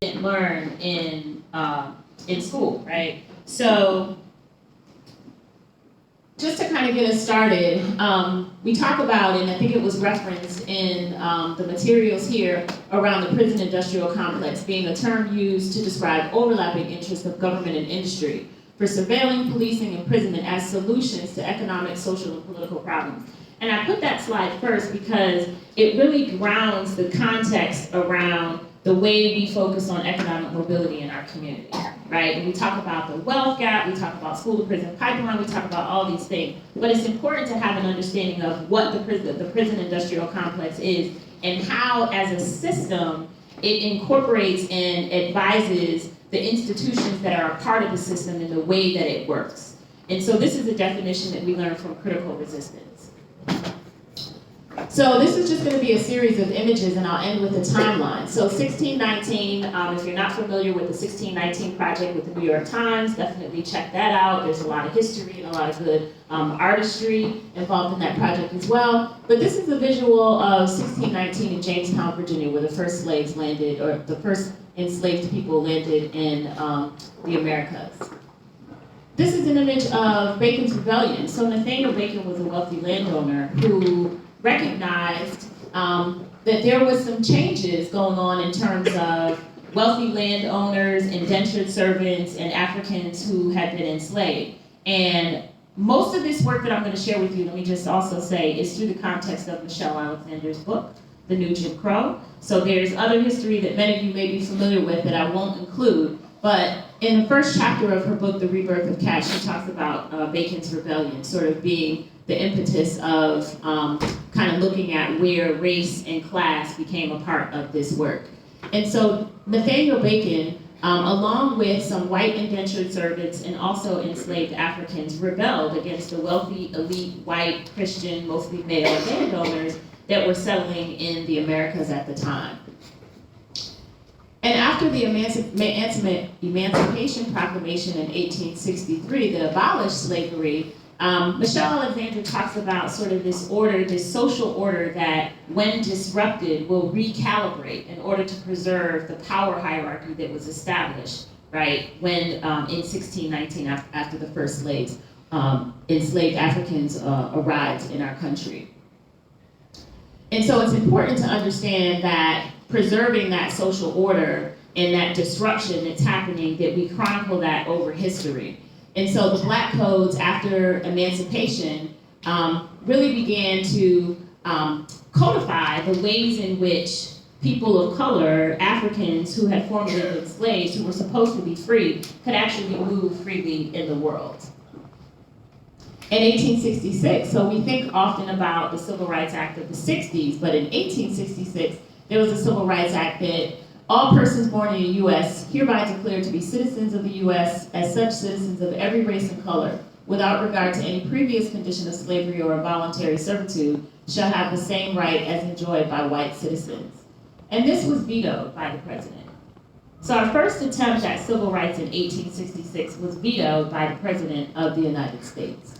didn't learn in school, right? So just to kind of get us started, we talk about, and I think it was referenced in the materials here, around the prison industrial complex being a term used to describe overlapping interests of government and industry for surveilling, policing, imprisonment as solutions to economic, social, and political problems. And I put that slide first because it really grounds the context around the way we focus on economic mobility in our community, right? And we talk about the wealth gap, we talk about school to prison pipeline, we talk about all these things. But it's important to have an understanding of what the prison industrial complex is and how, as a system, it incorporates and advises the institutions that are a part of the system in the way that it works. And so this is a definition that we learned from critical resistance. So this is just going to be a series of images, and I'll end with a timeline. So 1619, if you're not familiar with the 1619 Project with the New York Times, definitely check that out. There's a lot of history and a lot of good artistry involved in that project as well. But this is a visual of 1619 in Jamestown, Virginia, where the first slaves landed, or the first enslaved people landed in the Americas. This is an image of Bacon's Rebellion. So Nathaniel Bacon was a wealthy landowner who recognized that there was some changes going on in terms of wealthy landowners, indentured servants, and Africans who had been enslaved. And most of this work that I'm going to share with you, let me just also say, is through the context of Michelle Alexander's book, The New Jim Crow. So there's other history that many of you may be familiar with that I won't include. But in the first chapter of her book, The Rebirth of Cash, she talks about Bacon's Rebellion sort of being the impetus of kind of looking at where race and class became a part of this work. And so Nathaniel Bacon, along with some white indentured servants and also enslaved Africans, rebelled against the wealthy, elite, white, Christian, mostly male landowners that were settling in the Americas at the time. And after the Emancipation Proclamation in 1863 that abolished slavery, Michelle Alexander talks about sort of this order, this social order that, when disrupted, will recalibrate in order to preserve the power hierarchy that was established, right, when in 1619, after the first enslaved Africans arrived in our country. And so it's important to understand that preserving that social order and that disruption that's happening, that we chronicle that over history. And so the Black Codes, after emancipation, really began to codify the ways in which people of color, Africans who had formerly been slaves, who were supposed to be free, could actually move freely in the world. In 1866, so we think often about the Civil Rights Act of the 60s, but in 1866, there was a Civil Rights Act that all persons born in the U.S. hereby declared to be citizens of the U.S. as such citizens of every race and color, without regard to any previous condition of slavery or involuntary servitude, shall have the same right as enjoyed by white citizens. And this was vetoed by the president. So our first attempt at civil rights in 1866 was vetoed by the President of the United States.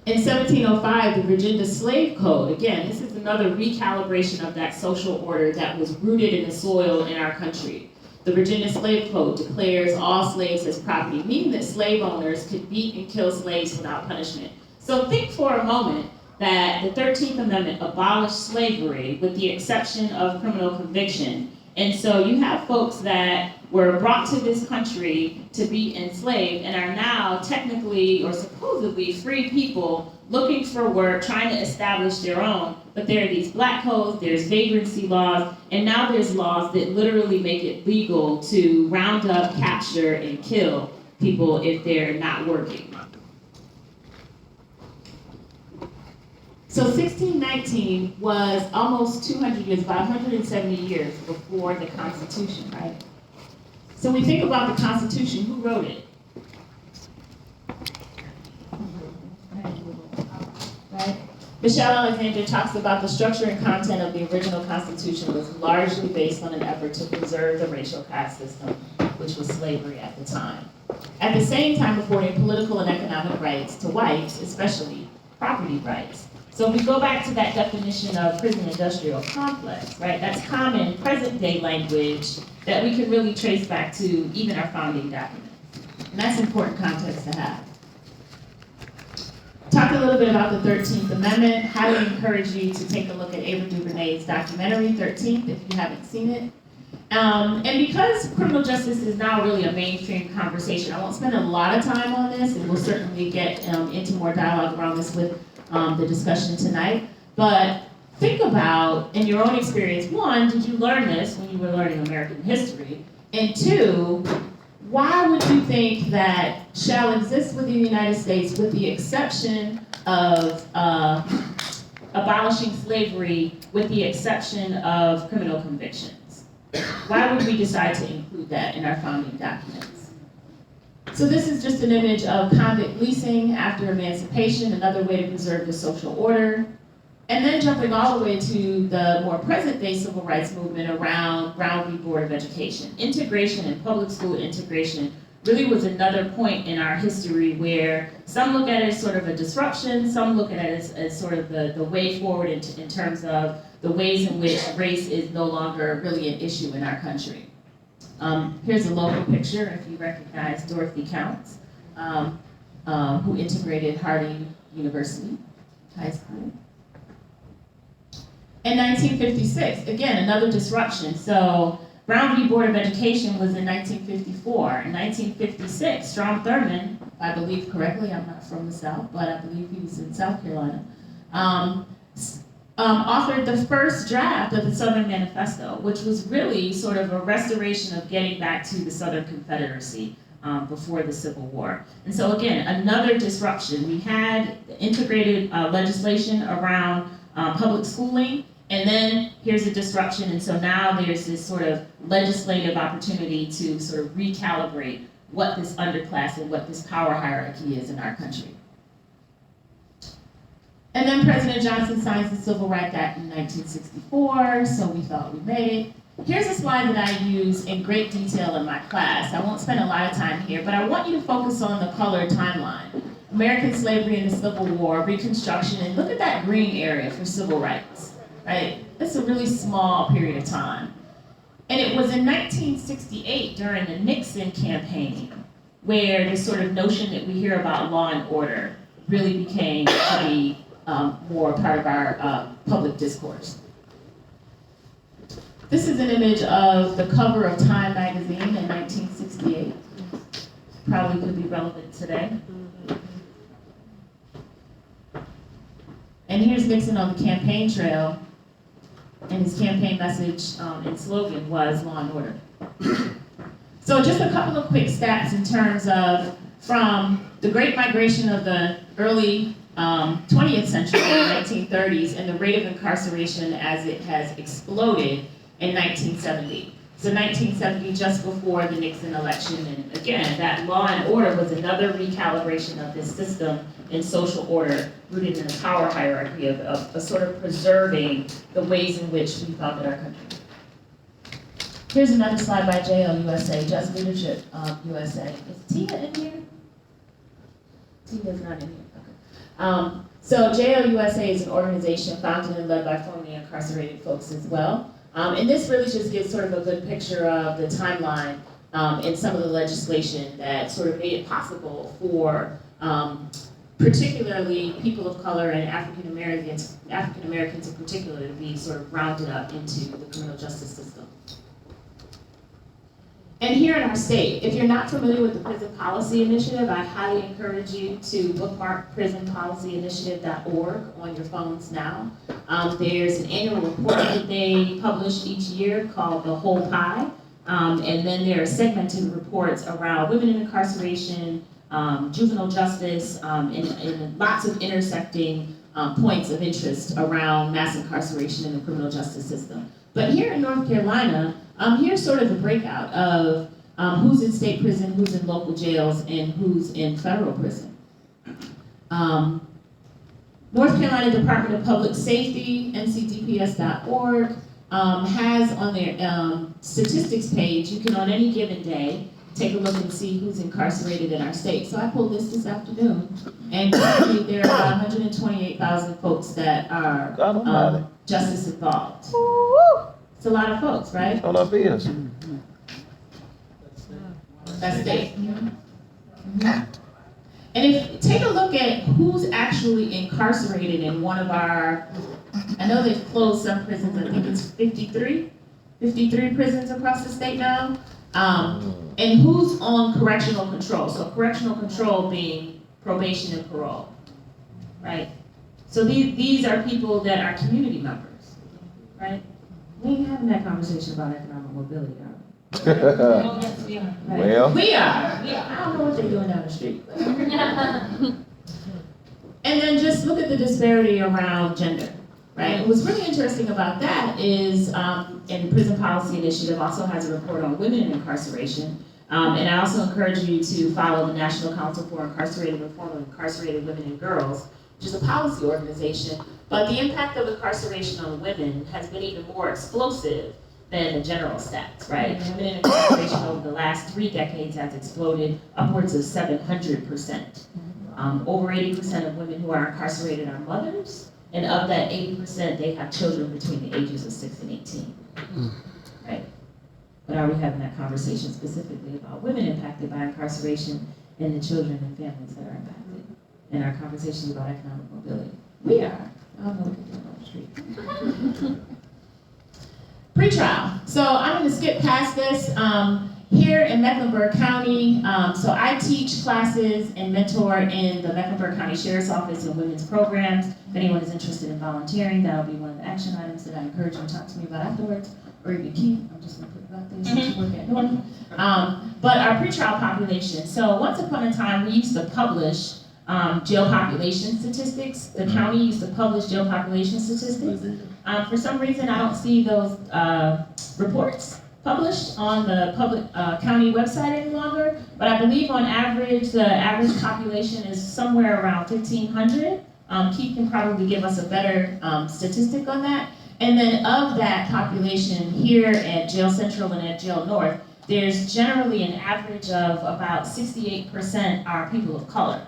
In 1705, the Virginia Slave Code, again, this is another recalibration of that social order that was rooted in the soil in our country. The Virginia Slave Code declares all slaves as property, meaning that slave owners could beat and kill slaves without punishment. So think for a moment that the 13th Amendment abolished slavery with the exception of criminal conviction. And so you have folks that were brought to this country to be enslaved and are now technically or supposedly free people looking for work, trying to establish their own. But there are these black codes, there's vagrancy laws, and now there's laws that literally make it legal to round up, capture, and kill people if they're not working. So 1619 was almost 200 years, about 170 years before the Constitution, right? So when we think about the Constitution, who wrote it? Right? Michelle Alexander talks about the structure and content of the original Constitution was largely based on an effort to preserve the racial caste system, which was slavery at the time. At the same time, affording political and economic rights to whites, especially property rights. So if we go back to that definition of prison industrial complex, right, that's common present day language that we can really trace back to even our founding documents. And that's important context to have. Talk a little bit about the 13th Amendment. Highly encourage you to take a look at Ava DuVernay's documentary, 13th, if you haven't seen it. And because criminal justice is now really a mainstream conversation, I won't spend a lot of time on this, and we'll certainly get into more dialogue around this with the discussion tonight. But think about, in your own experience, one, did you learn this when you were learning American history? And two, why would you think that shall exist within the United States with the exception of abolishing slavery with the exception of criminal convictions? Why would we decide to include that in our founding documents? So this is just an image of convict leasing after emancipation, another way to preserve the social order. And then jumping all the way to the more present-day civil rights movement around Brown v. Board of Education. Integration and public school integration really was another point in our history where some look at it as sort of a disruption, some look at it as sort of the way forward in terms of the ways in which race is no longer really an issue in our country. Here's a local picture, if you recognize Dorothy Counts, who integrated Harding University High School. In 1956, again, another disruption. So Brown v. Board of Education was in 1954. In 1956, Strom Thurmond, if I believe correctly, I'm not from the South, but I believe he was in South Carolina, authored the first draft of the Southern Manifesto, which was really sort of a restoration of getting back to the Southern Confederacy before the Civil War. And so again, another disruption. We had integrated legislation around public schooling, and then here's a disruption, and so now there's this sort of legislative opportunity to sort of recalibrate what this underclass and what this power hierarchy is in our country. And then President Johnson signs the Civil Rights Act in 1964, so we thought we made it. Here's a slide that I use in great detail in my class. I won't spend a lot of time here, but I want you to focus on the colored timeline. American slavery and the Civil War, Reconstruction, and look at that green area for civil rights, right? That's a really small period of time. And it was in 1968, during the Nixon campaign, where this sort of notion that we hear about law and order really became to be more part of our public discourse. This is an image of the cover of Time magazine in 1968. Probably could be relevant today. And here's Nixon on the campaign trail, and his campaign message and slogan was law and order. So just a couple of quick stats in terms of from the Great Migration of the early 20th century, the 1930s, and the rate of incarceration as it has exploded in 1970. So 1970, just before the Nixon election, and again, that law and order was another recalibration of this system in social order, rooted in a power hierarchy of sort of preserving the ways in which we founded our country. Here's another slide by JLUSA, Just Leadership USA. Is Tia in here? Tia's not in here. Okay. So JLUSA is an organization founded and led by formerly incarcerated folks as well. And this really just gives sort of a good picture of the timeline and some of the legislation that sort of made it possible for particularly people of color and African Americans in particular to be sort of rounded up into the criminal justice system. And here in our state, if you're not familiar with the Prison Policy Initiative, I highly encourage you to bookmark prisonpolicyinitiative.org on your phones now. There's an annual report that they publish each year called The Whole Pie. And then there are segmented reports around women in incarceration, juvenile justice, and lots of intersecting points of interest around mass incarceration in the criminal justice system. But here in North Carolina, here's sort of the breakout of who's in state prison, who's in local jails, and who's in federal prison. North Carolina Department of Public Safety, ncdps.org, has on their statistics page, you can on any given day take a look and see who's incarcerated in our state. So I pulled this afternoon, and currently there are about 128,000 folks that are justice involved. It's a lot of folks, right? On our bills. That's state. And if take a look at who's actually incarcerated in one of our, I know they've closed some prisons, I think it's 53 prisons across the state now. And who's on correctional control? So correctional control being probation and parole, right? So these are people that are community members, right? We ain't having that conversation about economic mobility, are we? Well, We are. I don't know what they're doing down the street. And then just look at the disparity around gender, right? What's really interesting about that is, and the Prison Policy Initiative also has a report on women in incarceration. And I also encourage you to follow the National Council for Incarcerated Reform of Incarcerated Women and Girls, which is a policy organization. But the impact of incarceration on women has been even more explosive than the general stats, right? Women in incarceration over the last 3 decades has exploded upwards of 700%. Over 80% of women who are incarcerated are mothers, and of that 80%, they have children between the ages of 6 and 18, right? But are we having that conversation specifically about women impacted by incarceration and the children and families that are impacted? And our conversations about economic mobility? We are. I don't know what they're doing on the street. Pre-trial. So I'm going to skip past this. Here in Mecklenburg County, so I teach classes and mentor in the Mecklenburg County Sheriff's Office and women's programs. If anyone is interested in volunteering, that'll be one of the action items that I encourage you to talk to me about afterwards. Or even Keith, I'm just going to put it out there since you work at Norton. But our pretrial population. So once upon a time, we used to publish jail population statistics. The county used to publish jail population statistics. For some reason, I don't see those reports published on the public county website any longer, but I believe on average, the average population is somewhere around 1,500. Keith can probably give us a better statistic on that. And then of that population here at Jail Central and at Jail North, there's generally an average of about 68% are people of color.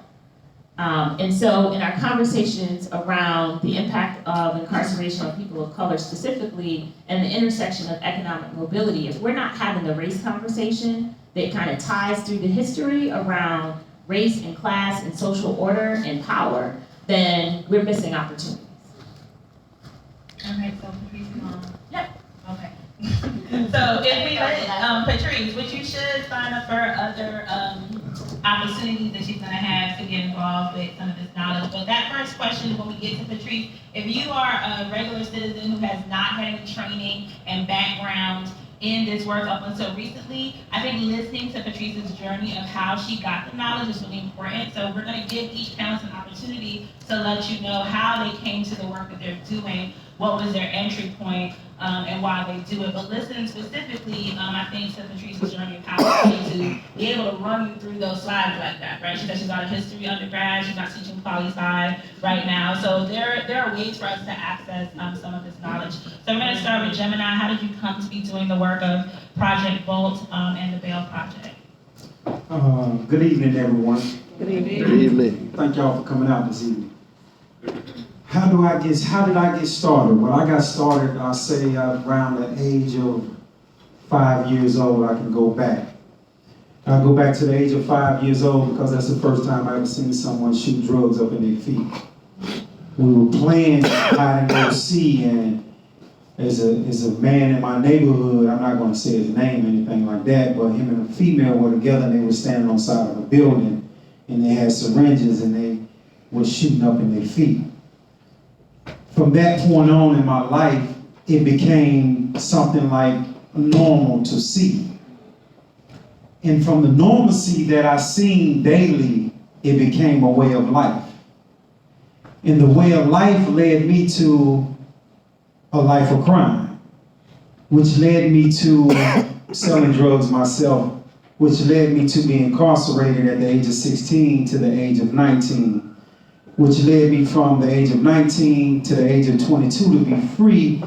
And so in our conversations around the impact of incarceration on people of color specifically and the intersection of economic mobility, if we're not having the race conversation that kind of ties through the history around race and class and social order and power, then we're missing opportunities. Okay, so Patrice, Yep. okay. So if we let, Patrice, which you should sign up for other opportunities that she's gonna have to get involved with some of this knowledge. But that first question, when we get to Patrice, if you are a regular citizen who has not had any training and background in this work up until recently, I think listening to Patrice's journey of how she got the knowledge is really important. So we're gonna give each panelist an opportunity to let you know how they came to the work that they're doing, what was their entry point, and why they do it. But listen specifically, I think, to Patrice's journey of how she came to be able to run you through those slides like that, right? She said she's got a history undergrad, she's not teaching poli-sci right now. So there are ways for us to access some of this knowledge. So I'm gonna start with Gemini. How did you come to be doing the work of Project Bolt and the Bail Project? Good evening, everyone. Good evening. Thank y'all for coming out this evening. How did I get started? Well, I got started, I'll say around the age of 5 years old. I can go back. I go back to the age of 5 years old because that's the first time I ever seen someone shoot drugs up in their feet. We were playing hide and go see, and there's a man in my neighborhood, I'm not going to say his name or anything like that, but him and a female were together and they were standing on the side of a building and they had syringes and they were shooting up in their feet. From that point on in my life, it became something like normal to see. And from the normalcy that I seen daily, it became a way of life. And the way of life led me to a life of crime, which led me to selling drugs myself, which led me to be incarcerated at the age of 16 to the age of 19. Which led me from the age of 19 to the age of 22 to be free,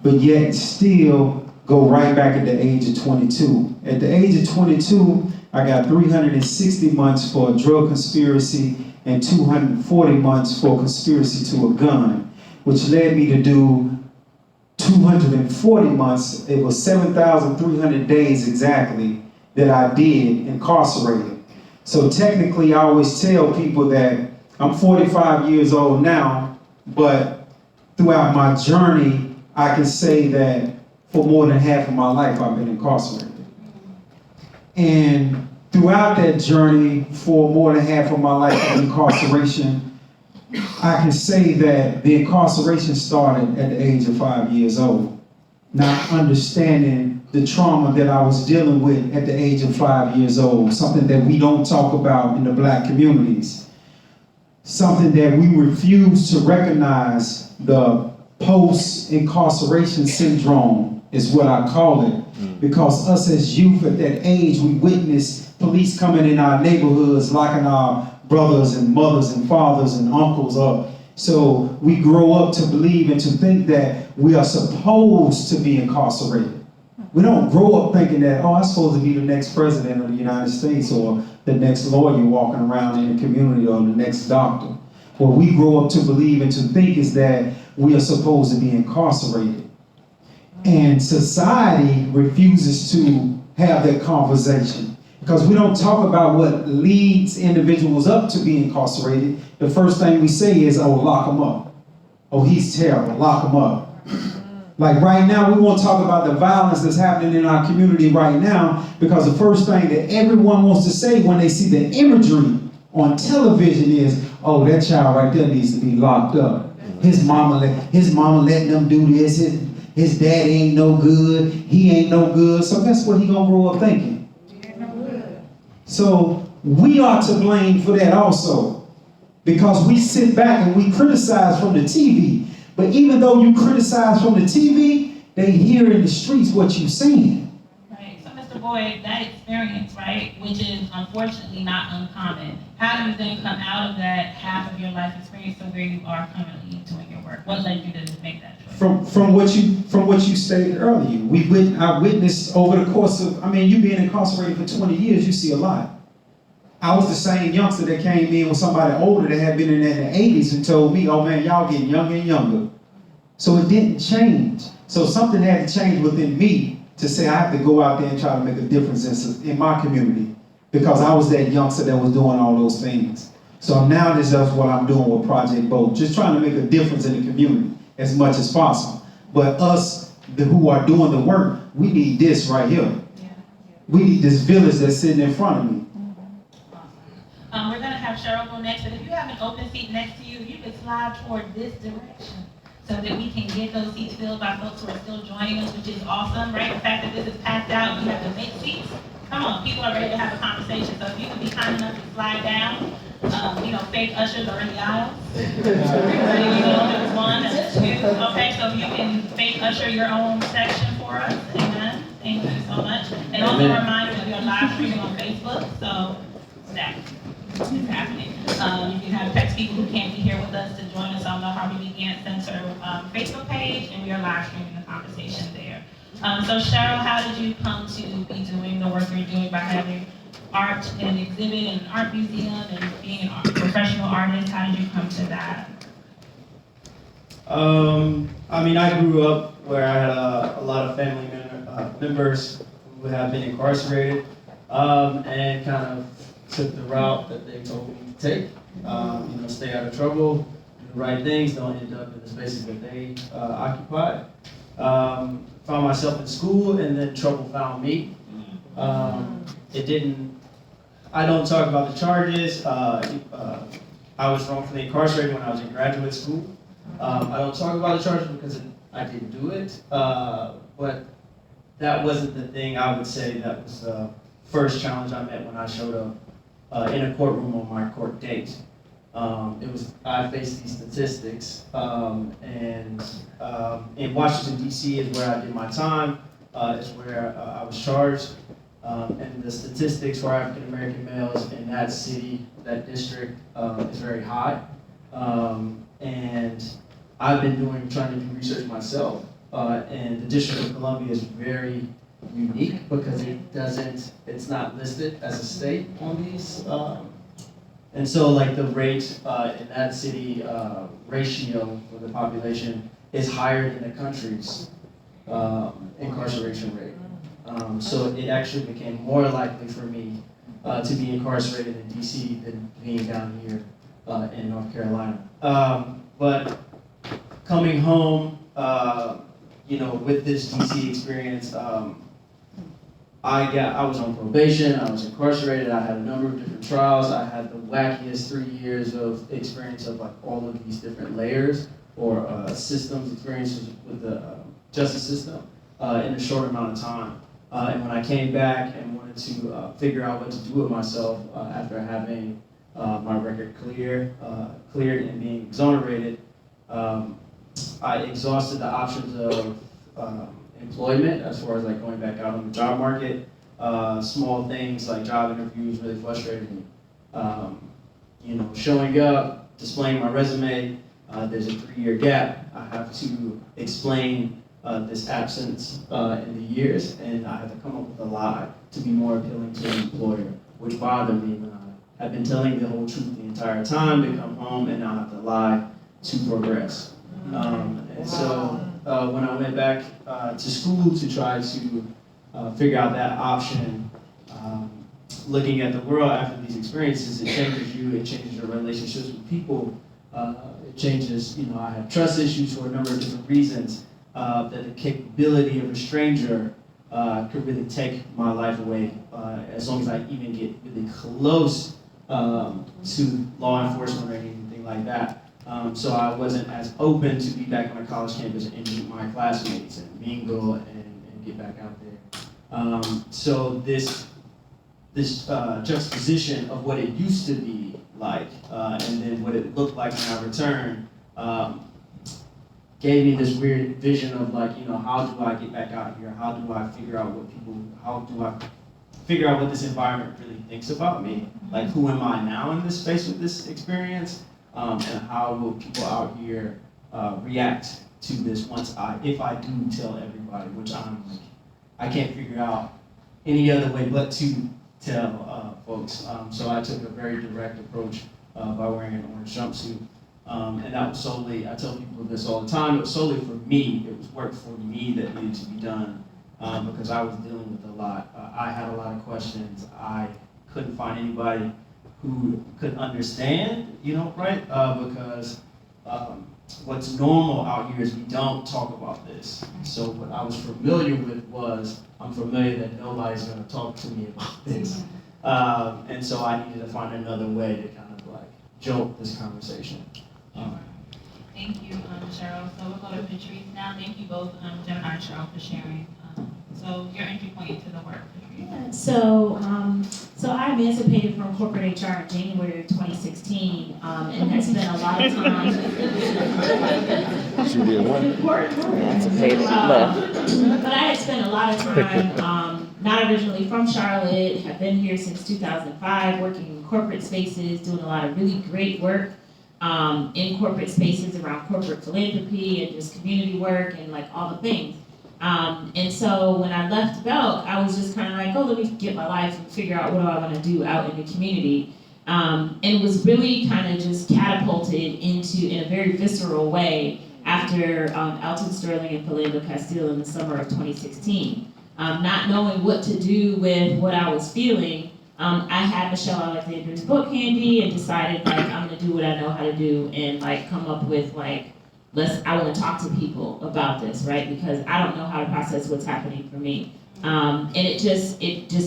but yet still go right back at the age of 22. At the age of 22, I got 360 months for a drug conspiracy and 240 months for conspiracy to a gun, which led me to do 240 months. It was 7,300 days exactly that I did incarcerated. So technically, I always tell people that I'm 45 years old now, but throughout my journey, I can say that for more than half of my life, I've been incarcerated. And throughout that journey, for more than half of my life of incarceration, I can say that the incarceration started at the age of 5 years old. Not understanding the trauma that I was dealing with at the age of 5 years old, something that we don't talk about in the black communities. Something that we refuse to recognize, the post-incarceration syndrome is what I call it. Because us as youth at that age, we witnessed police coming in our neighborhoods, locking our brothers and mothers and fathers and uncles up. So we grow up to believe and to think that we are supposed to be incarcerated. We don't grow up thinking that, oh, I'm supposed to be the next president of the United States or the next lawyer walking around in the community or the next doctor. What we grow up to believe and to think is that we are supposed to be incarcerated. And society refuses to have that conversation. Because we don't talk about what leads individuals up to be incarcerated. The first thing we say is, oh, lock him up. Oh, he's terrible, lock him up. Like right now, we won't talk about the violence that's happening in our community right now, because the first thing that everyone wants to say when they see the imagery on television is, oh, that child right there needs to be locked up. His mama letting them do this, his daddy ain't no good, he ain't no good. So that's what he gonna grow up thinking. So we are to blame for that also, because we sit back and we criticize from the TV. But even though you criticize from the TV, they hear in the streets what you're saying. Right. So, Mr. Boyd, that experience, right, which is unfortunately not uncommon, how do you then come out of that half of your life experience to where you are currently doing your work? What led you to make that choice? From what you stated earlier, I witnessed over the course of, you being incarcerated for 20 years, you see a lot. I was the same youngster that came in with somebody older that had been in the 80s and told me, oh man, y'all getting younger and younger. So it didn't change. So something had to change within me to say I have to go out there and try to make a difference in my community, because I was that youngster that was doing all those things. So now this is what I'm doing with Project Bold, just trying to make a difference in the community as much as possible. But us who are doing the work, we need this right here. We need this village that's sitting in front of me. We're going to have Cheryl go next, but if you have an open seat next to you, you can slide toward this direction so that we can get those seats filled by folks who are still joining us, which is awesome, right? The fact that this is passed out, we have to make seats. Come on, people are ready to have a conversation. So if you could be kind enough to slide down, fake ushers are in the aisles. There's one, there's two. Okay, so you can fake usher your own section for us. Amen. Thank you so much. And also a reminder that we are live streaming on Facebook, so that is happening. You can have text people who can't be here with us to join us on the Harvey B. Gantt Center Facebook page, and we are live streaming the conversation there. So Cheryl, how did you come to be doing the work you're doing by having art and exhibit and an art museum and being a professional artist? How did you come to that? I grew up where I had a lot of family members who have been incarcerated, and kind of took the route that they told me to take. Stay out of trouble, do the right things, don't end up in the spaces that they occupied. Found myself in school, and then trouble found me. I don't talk about the charges. I was wrongfully incarcerated when I was in graduate school. I don't talk about the charges because I didn't do it, but that wasn't the thing I would say that was the first challenge I met when I showed up in a courtroom on my court date. I faced these statistics, and in Washington, D.C. is where I did my time, is where I was charged, and the statistics for African American males in that city, that district, is very high. And I've been trying to do research myself and the District of Columbia is very unique because it's not listed as a state on these. And so like the rate in that city ratio for the population is higher than the country's incarceration rate. So it actually became more likely for me to be incarcerated in DC than being down here in North Carolina. But coming home, with this DC experience, I was on probation, I was incarcerated, I had a number of different trials, I had the wackiest 3 years of experience of like all of these different layers or systems experiences with the justice system in a short amount of time. And when I came back and wanted to figure out what to do with myself after having my record cleared and being exonerated, I exhausted the options of employment as far as like going back out on the job market. Small things like job interviews really frustrated me. Showing up, displaying my resume, there's a 3-year gap. I have to explain this absence in the years, and I have to come up with a lie to be more appealing to an employer, which bothered me when I had been telling the whole truth the entire time to come home and now have to lie to progress. And so when I went back to school to try to figure out that option, looking at the world after these experiences, it changes you, it changes your relationships with people, it changes, I have trust issues for a number of different reasons, that the capability of a stranger could really take my life away as long as I even get really close to law enforcement or anything like that. So I wasn't as open to be back on a college campus and meet my classmates and mingle and get back out there. So this juxtaposition of what it used to be like and then what it looked like when I returned gave me this weird vision of like, how do I get back out here? How do I figure out what this environment really thinks about me? Like, who am I now in this space with this experience? And how will people out here react to this if I do tell everybody, which I can't figure out any other way but to tell folks. So I took a very direct approach by wearing an orange jumpsuit. And that was solely, I tell people this all the time, it was solely for me. It was work for me that needed to be done because I was dealing with a lot. I had a lot of questions. I couldn't find anybody who could understand, right? Because what's normal out here is we don't talk about this. So what I was familiar with was, I'm familiar that nobody's gonna talk to me about this. And so I needed to find another way to kind of like jolt this conversation. Thank you, Cheryl. So we'll go to Patrice now. Thank you both, Gemini and Cheryl, for sharing. So your entry point into the work, Patrice. So I emancipated from corporate HR in January of 2016, and had spent a lot of time. She did what? Emancipated, left. But I had spent a lot of time, not originally from Charlotte, have been here since 2005, working in corporate spaces, doing a lot of really great work in corporate spaces around corporate philanthropy and just community work and like all the things. And so when I left Belk, I was just kind of like, let me get my life and figure out what do I want to do out in the community. And was really kind of just catapulted into, in a very visceral way, after Alton Sterling and Philando Castile in the summer of 2016. Not knowing what to do with what I was feeling, I had Michelle Alexander's book handy and decided like I'm gonna do what I know how to do and like come up with like, I want to talk to people about this, right? Because I don't know how to process what's happening for me. And it just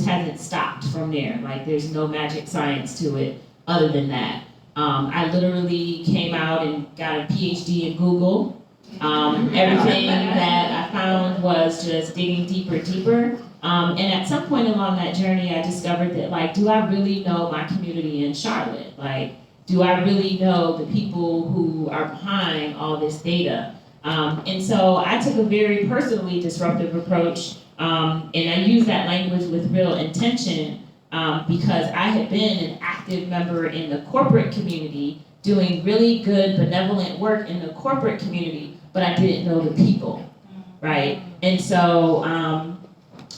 hasn't stopped from there. Like there's no magic science to it other than that. I literally came out and got a PhD in Google. Everything that I found was just digging deeper. And at some point along that journey, I discovered that like, do I really know my community in Charlotte? Like, do I really know the people who are behind all this data? And so I took a very personally disruptive approach, and I use that language with real intention because I had been an active member in the corporate community, doing really good benevolent work in the corporate community, but I didn't know the people. right? And so,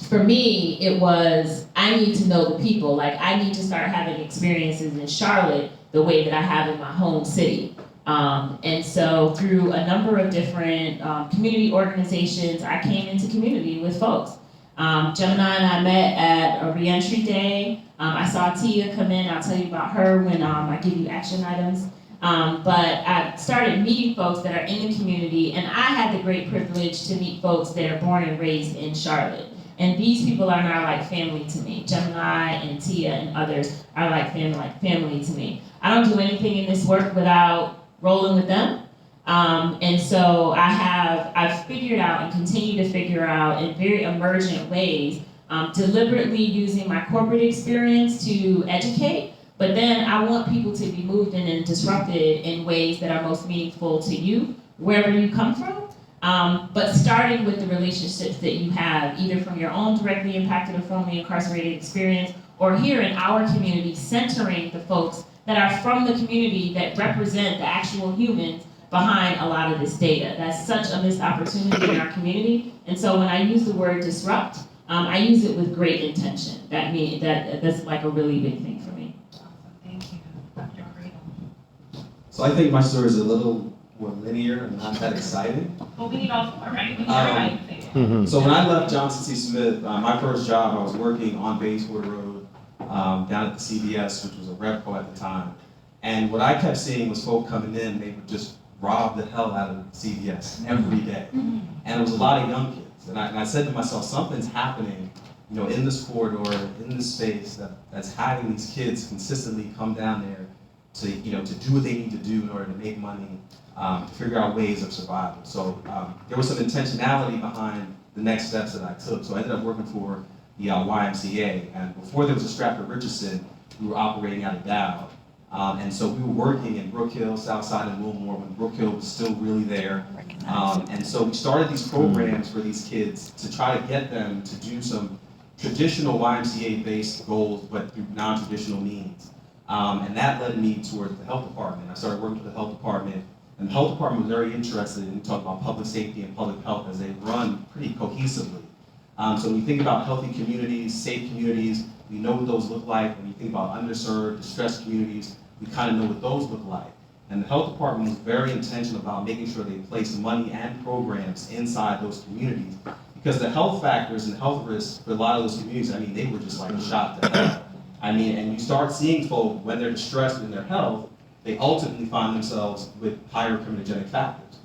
for me, it was, I need to know the people. Like, I need to start having experiences in Charlotte the way that I have in my home city. And so through a number of different community organizations, I came into community with folks. Gemini and I met at a reentry day. I saw Tia come in. I'll tell you about her when I give you action items. But I started meeting folks that are in the community, and I had the great privilege to meet folks that are born and raised in Charlotte. And these people are now like family to me. Gemini and Tia and others are like family to me. I don't do anything in this work without rolling with them. And so I've figured out and continue to figure out in very emergent ways, deliberately using my corporate experience to educate, but then I want people to be moved and disrupted in ways that are most meaningful to you, wherever you come from. But starting with the relationships that you have, either from your own directly impacted or formerly incarcerated experience, or here in our community, centering the folks that are from the community that represent the actual humans behind a lot of this data. That's such a missed opportunity in our community. And so when I use the word disrupt, I use it with great intention. That's like a really big thing for me. Awesome, thank you. Dr. Alfredo. So I think my story is a little more linear and not that exciting. Well, we need all four, right? We need everybody to say it. So when I left Johnson C. Smith, my first job, I was working on Bayswater Road down at the CVS, which was a Repco at the time. And what I kept seeing was folk coming in, they would just rob the hell out of CVS every day. And it was a lot of young kids. And I said to myself, something's happening, in this corridor, in this space that's having these kids consistently come down there to do what they need to do in order to make money, to figure out ways of survival. So there was some intentionality behind the next steps that I took. So I ended up working for the YMCA, and before there was a Stratford Richardson, we were operating out of Dow. And so we were working in Brook Hill, Southside, and Wilmore when Brook Hill was still really there. And so we started these programs for these kids to try to get them to do some traditional YMCA-based goals, but through non-traditional means. And that led me towards the health department. I started working for the health department, and the health department was very interested in talking about public safety and public health as they run pretty cohesively. So when you think about healthy communities, safe communities, we know what those look like. When you think about underserved, distressed communities, we kind of know what those look like. And the health department was very intentional about making sure they place money and programs inside those communities, because the health factors and health risks for a lot of those communities, they were just like shot to hell. And you start seeing folk, when they're distressed in their health, they ultimately find themselves with higher criminogenic factors.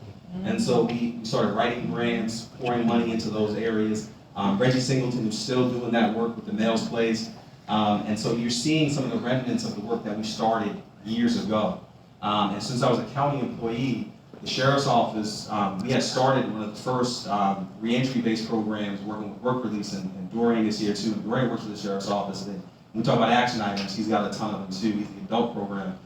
And so we started writing grants, pouring money into those areas. Reggie Singleton is still doing that work with the Nails Place. And so you're seeing some of the remnants of the work that we started years ago. And since I was a county employee, the Sheriff's Office, we had started one of the first reentry-based programs working with work release, and Dorian is here too. And Dorian works for the Sheriff's Office. And when we talk about action items, he's got a ton of them too. He's the adult program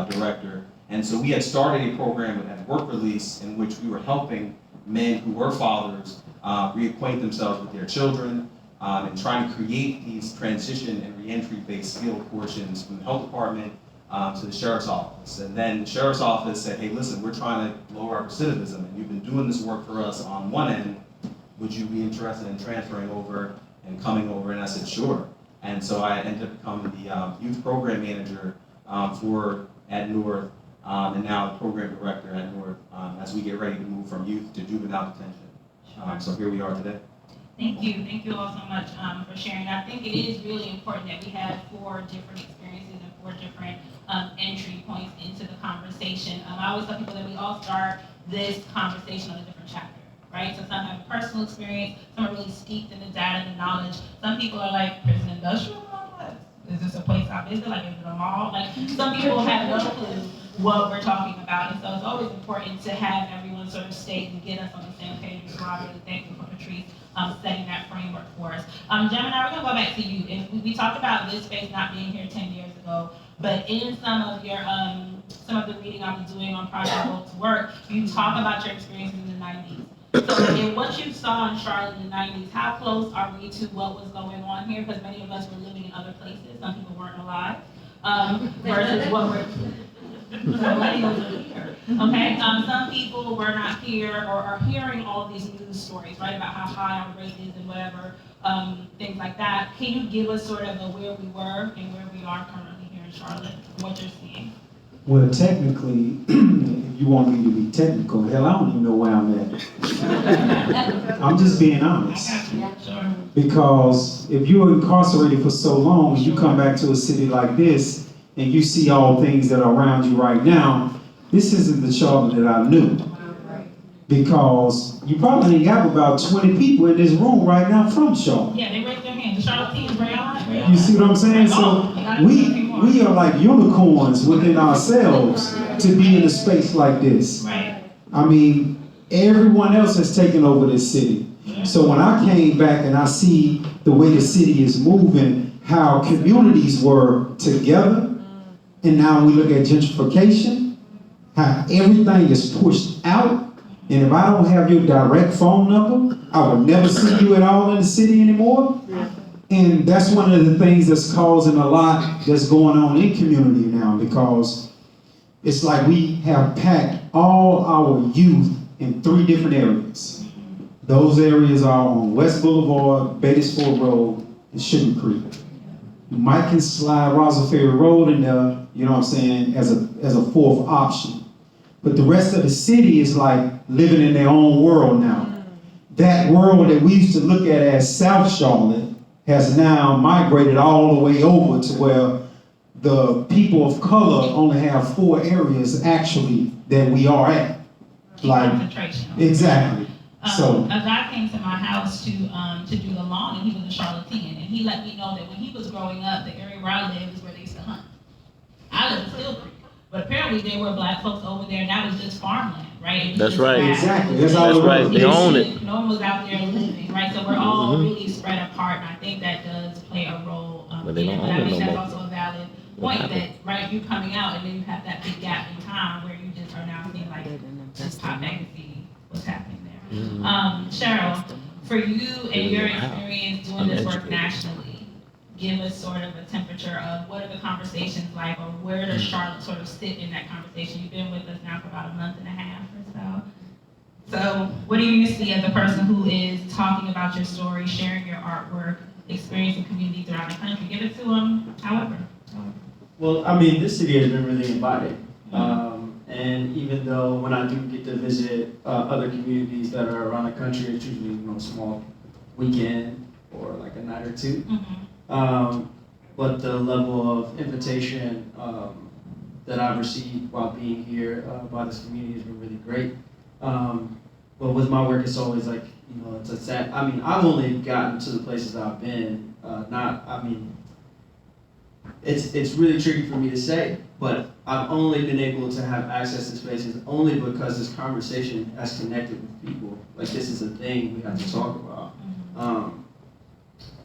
director. And so we had started a program at work release in which we were helping men who were fathers reacquaint themselves with their children, and trying to create these transition and reentry-based skill portions from the health department to the Sheriff's Office. And then the Sheriff's Office said, hey, listen, we're trying to lower our recidivism, and you've been doing this work for us on one end. Would you be interested in transferring over and coming over? And I said, sure. And so I ended up becoming the youth program manager at North, and now the program director at North, as we get ready to move from youth to juvenile detention. So here we are today. Thank you all so much for sharing. I think it is really important that we have 4 different experiences and 4 different entry points into the conversation. I always tell people that we all start this conversation on a different chapter, right? So some have personal experience, some are really steeped in the data and the knowledge. Some people are like, prison industrial complex? Is this a place I visit? Like, is it a mall? Like, some people have no clue what we're talking about. And so it's always important to have everyone sort of state and get us on the same page. So I'm really thankful for Patrice setting that framework for us. Gemini, we're gonna go back to you. If we talked about this space not being here 10 years ago, but in some of the reading I'm doing on Project Vote's work, you talk about your experiences in the 90s. So in what you saw in Charlotte in the 90s, how close are we to what was going on here? Because many of us were living in other places. Some people weren't alive. Versus what we're millennials are here. Okay, some people were not here or are hearing all of these news stories, right, about how high our rate is and whatever, things like that. Can you give us sort of a where we were and where we are currently here in Charlotte, what you're seeing? Well, technically, if you want me to be technical, hell, I don't even know where I'm at. I'm just being honest. Sure. Because if you're incarcerated for so long, you come back to a city like this, and you see all things that are around you right now, this isn't the Charlotte that I knew. Because you probably ain't got about 20 people in this room right now from Charlotte. Yeah, they raised their hand. The Charlotte team is right on. You see what I'm saying? So we are like unicorns within ourselves to be in a space like this. Right. I mean, everyone else has taken over this city. So when I came back and I see the way the city is moving, how communities were together, and now we look at gentrification, how everything is pushed out, and if I don't have your direct phone number, I will never see you at all in the city anymore. And that's one of the things that's causing a lot that's going on in community now, because it's like we have packed all our youth in 3 different areas. Those areas are on West Boulevard, Beatty-Ford Road, and Sugar Creek. You might can slide Rosa Ferry Road in there, you know what I'm saying, as a 4th option. But the rest of the city is like living in their own world now. That world that we used to look at as South Charlotte has now migrated all the way over to where the people of color only have 4 areas actually that we are at. Like, Concentration. exactly. So a guy came to my house to do the lawn, and he was a Charlottean, and he let me know that when he was growing up, the area where I lived is where they used to hunt. I live in Steel Creek, but apparently there were black folks over there, and that was just farmland, right? It was That's just right. grass. exactly. That's all That's it right. was. They own it. No one was out there living, right? So we're all really spread apart, and I think that does play a role. But they don't but I own it think no that's more. also a valid What point that, happened? right, you coming out, and then you have that big gap in time where you just are now seeing like, just pop back and see what's happening there. Cheryl, for you and your experience doing this work nationally, give us sort of a temperature of what are the conversations like, or where does Charlotte sort of sit in that conversation? You've been with us now for about a month and a half or so. So what do you see as a person who is talking about your story, sharing your artwork, experiencing communities around the country? Give it to them however. Well, I mean, this city has been really inviting. And even though when I do get to visit other communities that are around the country, it's usually, a small weekend or like a night or 2. But the level of invitation that I've received while being here by this community has been really great. But with my work, it's always like, it's a sad, I've only gotten to the places I've been, it's really tricky for me to say, but I've only been able to have access to spaces only because this conversation has connected with people. Like, this is a thing we have to talk about.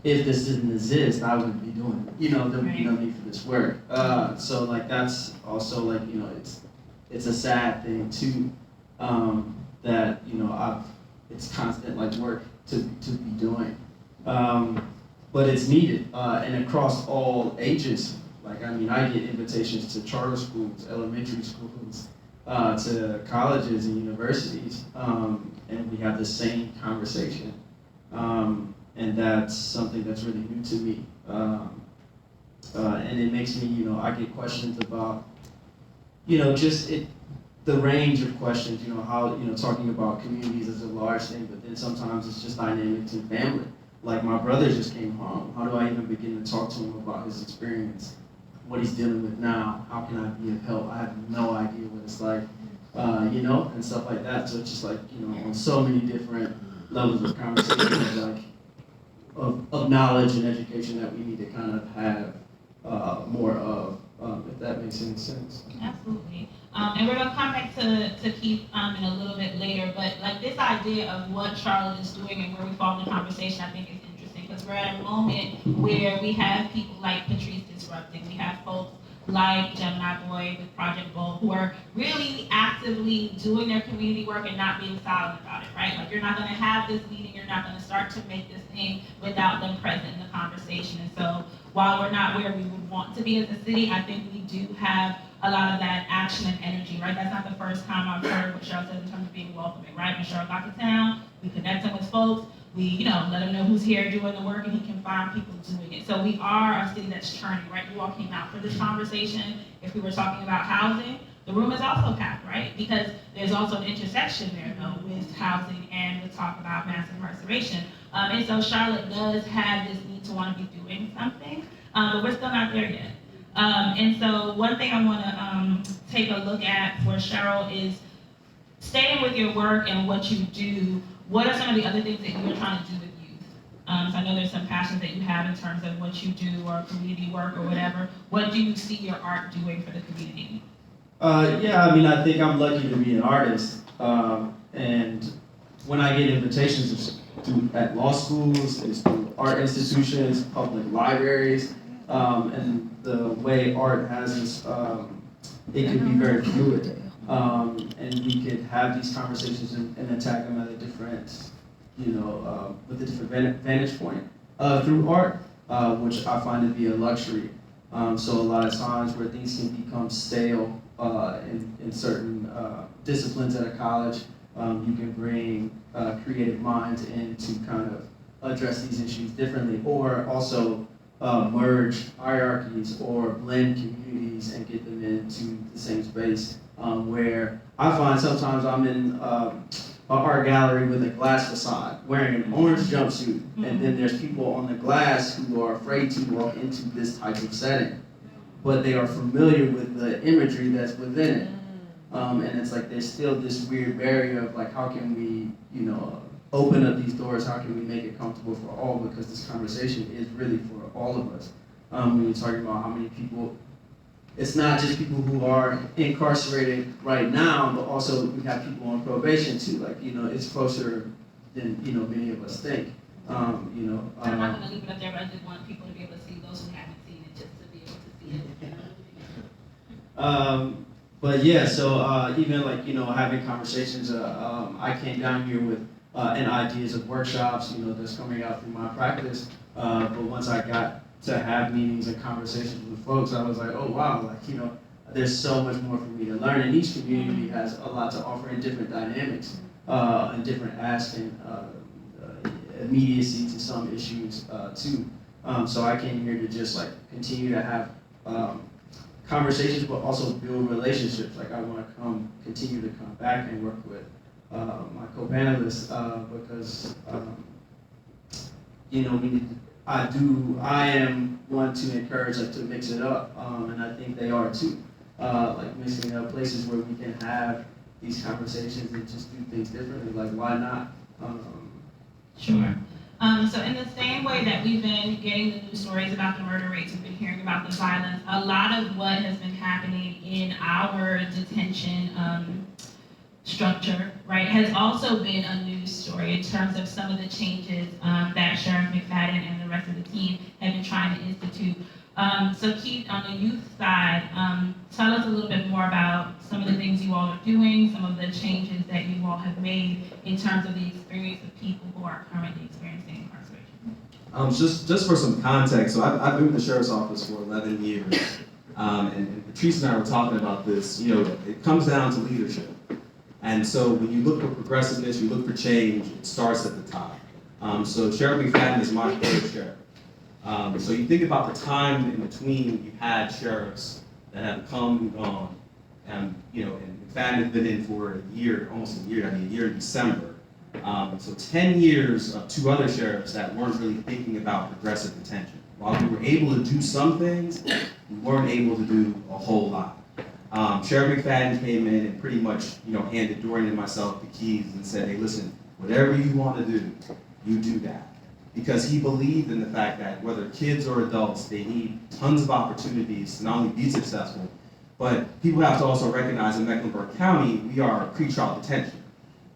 If this didn't exist, I wouldn't be doing it. There would be no need for this work. So like, that's also like, it's a sad thing too, that, it's constant like work to be doing. But it's needed, and across all ages. Like, I get invitations to charter schools, elementary schools, to colleges and universities, and we have the same conversation. And that's something that's really new to me. And it makes me, I get questions about, the range of questions, how, talking about communities is a large thing, but then sometimes it's just dynamics in family. Like, my brother just came home. How do I even begin to talk to him about his experience, what he's dealing with now? How can I be of help? I have no idea what it's like, and stuff like that. So it's just like, on so many different levels of conversation, like, of knowledge and education that we need to kind of have more of, if that makes any sense. Absolutely. And we're going to come back to Keith in a little bit later, but like this idea of what Charlotte is doing and where we fall in the conversation, I think is interesting, because we're at a moment where we have people like Patrice disrupting. We have folks like Gemini Boy with Project Bold, who are really actively doing their community work and not being silent about it, right? Like, you're not going to have this meeting, you're not going to start to make this thing without them present in the conversation. And so while we're not where we would want to be as a city, I think we do have a lot of that action and energy, right? That's not the first time I've heard what Cheryl said in terms of being welcoming, right? When Cheryl got to town, we connect him with folks, we, let him know who's here doing the work, and he can find people doing it. So we are a city that's churning, right? You all came out for this conversation. If we were talking about housing, the room is also packed, right? Because there's also an intersection there, though, with housing and the talk about mass incarceration. And so Charlotte does have this need to want to be doing something, but we're still not there yet. And so one thing I want to take a look at for Cheryl is staying with your work and what you do. What are some of the other things that you're trying to do with youth? So I know there's some passions that you have in terms of what you do or community work or whatever. What do you see your art doing for the community? I think I'm lucky to be an artist. And when I get invitations at law schools, it's through art institutions, public libraries, and the way art has this, it can be very fluid. And we could have these conversations and attack them at a different, with a different vantage point through art, which I find to be a luxury. So a lot of times where things can become stale in certain disciplines at a college, you can bring creative minds in to kind of address these issues differently, or also merge hierarchies or blend communities and get them into the same space. Where I find sometimes I'm in an art gallery with a glass facade, wearing an orange jumpsuit, and then there's people on the glass who are afraid to walk into this type of setting, but they are familiar with the imagery that's within it. And it's like there's still this weird barrier of like, how can we, open up these doors? How can we make it comfortable for all? Because this conversation is really for all of us. When you're talking about how many people, it's not just people who are incarcerated right now, but also we have people on probation too. Like, it's closer than, many of us think. I'm not going to leave it up there, but I did want people to be able to see those who haven't seen it, just to be able to see it. But yeah, so even like, having conversations, I came down here with and ideas of workshops, that's coming out through my practice. But once I got to have meetings and conversations with folks, I was like, oh wow, like, there's so much more for me to learn. And each community has a lot to offer in different dynamics and different asks and immediacy to some issues too. So I came here to just like continue to have conversations, but also build relationships. Like I want to continue to come back and work with my co-panelists because I am one to encourage like to mix it up, and I think they are too. Like mixing up places where we can have these conversations and just do things differently. Like why not? Sure. So in the same way that we've been getting the news stories about the murder rates, we've been hearing about the violence, a lot of what has been happening in our detention structure, right, has also been a news story in terms of some of the changes that Sheriff McFadden and the rest of the team have been trying to institute. So Keith, on the youth side, tell us a little bit more about some of the things you all are doing, some of the changes that you all have made in terms of the experience of people who are currently experiencing incarceration. Just for some context, so I've been with the Sheriff's Office for 11 years, and Patrice and I were talking about this, it comes down to leadership. And so when you look for progressiveness, you look for change, it starts at the top. So Sheriff McFadden is my first sheriff. So you think about the time in between, you've had sheriffs that have come and gone, and McFadden has been in for a year, almost a year in December. So 10 years of two other sheriffs that weren't really thinking about progressive detention. While we were able to do some things, we weren't able to do a whole lot. Sheriff McFadden came in and pretty much, handed Dorian and myself the keys and said, hey, listen, whatever you want to do, you do that. Because he believed in the fact that whether kids or adults, they need tons of opportunities to not only be successful, but people have to also recognize in Mecklenburg County, we are pretrial detention,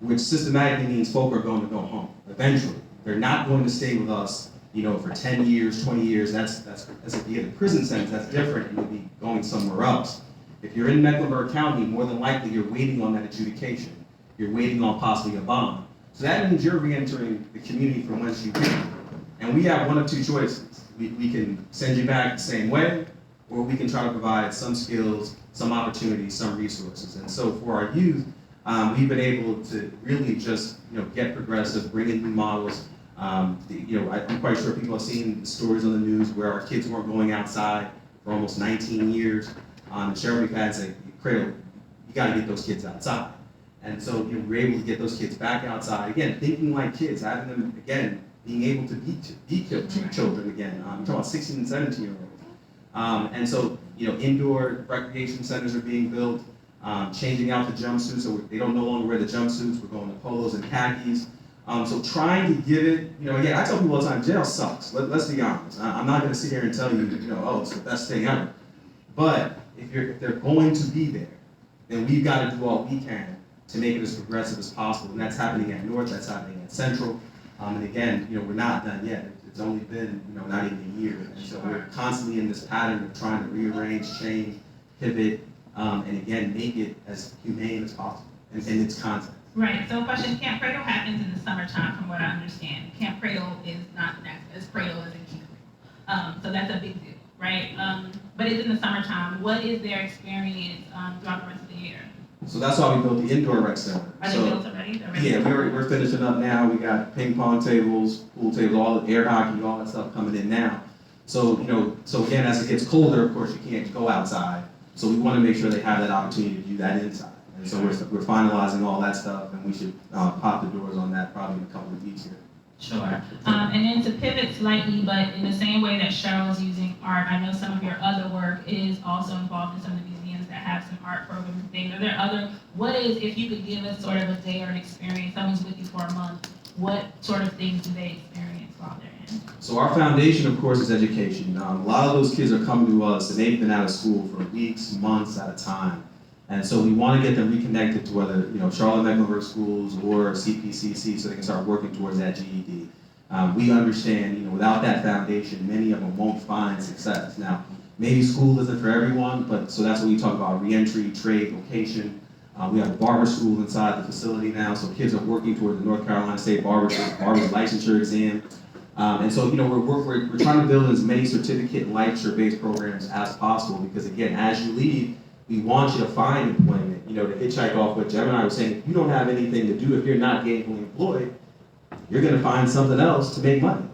which systematically means folk are going to go home eventually. They're not going to stay with us, for 10 years, 20 years. That's if you get a prison sentence, that's different, and you'll be going somewhere else. If you're in Mecklenburg County, more than likely you're waiting on that adjudication. You're waiting on possibly a bond. So that means you're re-entering the community from whence you came. And we have one of two choices. We can send you back the same way, or we can try to provide some skills, some opportunities, some resources. And so for our youth, we've been able to really just, get progressive, bring in new models. I'm quite sure people have seen the stories on the news where our kids weren't going outside for almost 19 years. And Cheryl, we've had to cradle, you gotta get those kids outside. And so we're able to get those kids back outside, again, thinking like kids, having them, again, being able to be children again. I'm talking about 16 and 17-year-olds. And so, indoor recreation centers are being built, changing out the jumpsuits, so they don't no longer wear the jumpsuits, we're going to polos and khakis. So trying to give it, again, I tell people all the time, jail sucks, let's be honest. I'm not gonna sit here and tell you, oh, it's the best thing ever. But if they're going to be there, then we've gotta do all we can to make it as progressive as possible. And that's happening at North, that's happening at Central. And again, we're not done yet. It's only been, not even a year. And so we're constantly in this pattern of trying to rearrange, change, pivot, and again, make it as humane as possible in its content. Right, so question, Camp Cradle happens in the summertime from what I understand. Camp Cradle is not as cradle as in camp. So that's a big deal, right? But it's in the summertime. What is their experience throughout the rest of the year? So that's why we built the indoor rec center. Are they built already? Yeah, we're finishing up now. We got ping pong tables, pool tables, all the air hockey, all that stuff coming in now. So, so again, as it gets colder, of course, you can't go outside. So we want to make sure they have that opportunity to do that inside. And so we're finalizing all that stuff, and we should pop the doors on that probably in a couple of weeks here. Sure. And then to pivot slightly, but in the same way that Cheryl is using art, I know some of your other work is also involved in some of the museums that have some art programs and things. Are there if you could give us sort of a day or an experience, someone's with you for a month, what sort of things do they experience while they're in? So our foundation, of course, is education. A lot of those kids are coming to us, and they've been out of school for weeks, months at a time. And so we want to get them reconnected to whether, Charlotte Mecklenburg Schools or CPCC so they can start working towards that GED. We understand, without that foundation, many of them won't find success. Now, maybe school isn't for everyone, but so that's what we talk about, reentry, trade, vocation. We have a barber school inside the facility now, so kids are working toward the North Carolina State barber's licensure exam. And so, we're trying to build as many certificate and licensure-based programs as possible because, again, as you leave, we want you to find employment. To hitchhike off what Gemini was saying, if you don't have anything to do, if you're not gainfully employed, you're going to find something else to make money.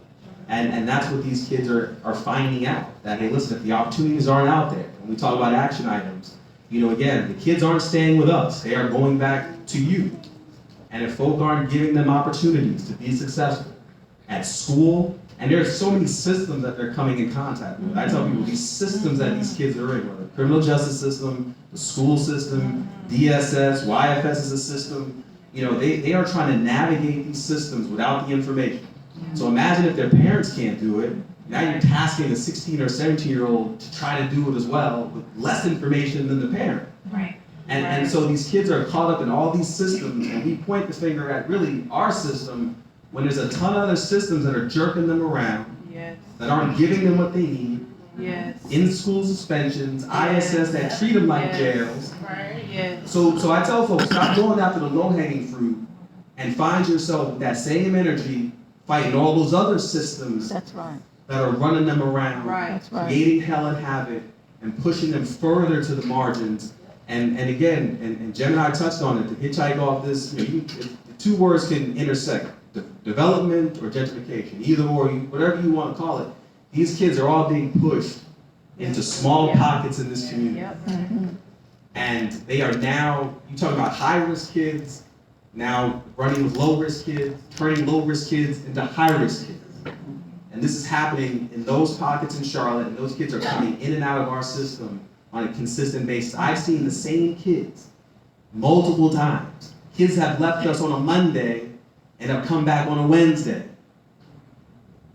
And that's what these kids are finding out. That, hey, listen, if the opportunities aren't out there, when we talk about action items, again, the kids aren't staying with us. They are going back to you. And if folk aren't giving them opportunities to be successful at school, and there are so many systems that they're coming in contact with. I tell people these systems that these kids are in, whether the criminal justice system, the school system, DSS, YFS is a system, they are trying to navigate these systems without the information. So imagine if their parents can't do it, now you're tasking a 16 or 17-year-old to try to do it as well with less information than the parent. Right. And so these kids are caught up in all these systems, and we point the finger at really our system when there's a ton of other systems that are jerking them around, that aren't giving them what they need, in-school suspensions, ISS that treat them like jails. So I tell folks, stop going after the low-hanging fruit and find yourself with that same energy fighting all those other systems That's right. that are running them around, That's right. creating hell and havoc, and pushing them further to the margins. And again, and Gemini touched on it, to hitchhike off this, the two words can intersect. Development or gentrification, either or, whatever you want to call it. These kids are all being pushed into small pockets in this community. And they are now, you talk about high-risk kids, now running with low-risk kids, turning low-risk kids into high-risk kids. And this is happening in those pockets in Charlotte, and those kids are coming in and out of our system on a consistent basis. I've seen the same kids multiple times. Kids have left us on a Monday and have come back on a Wednesday.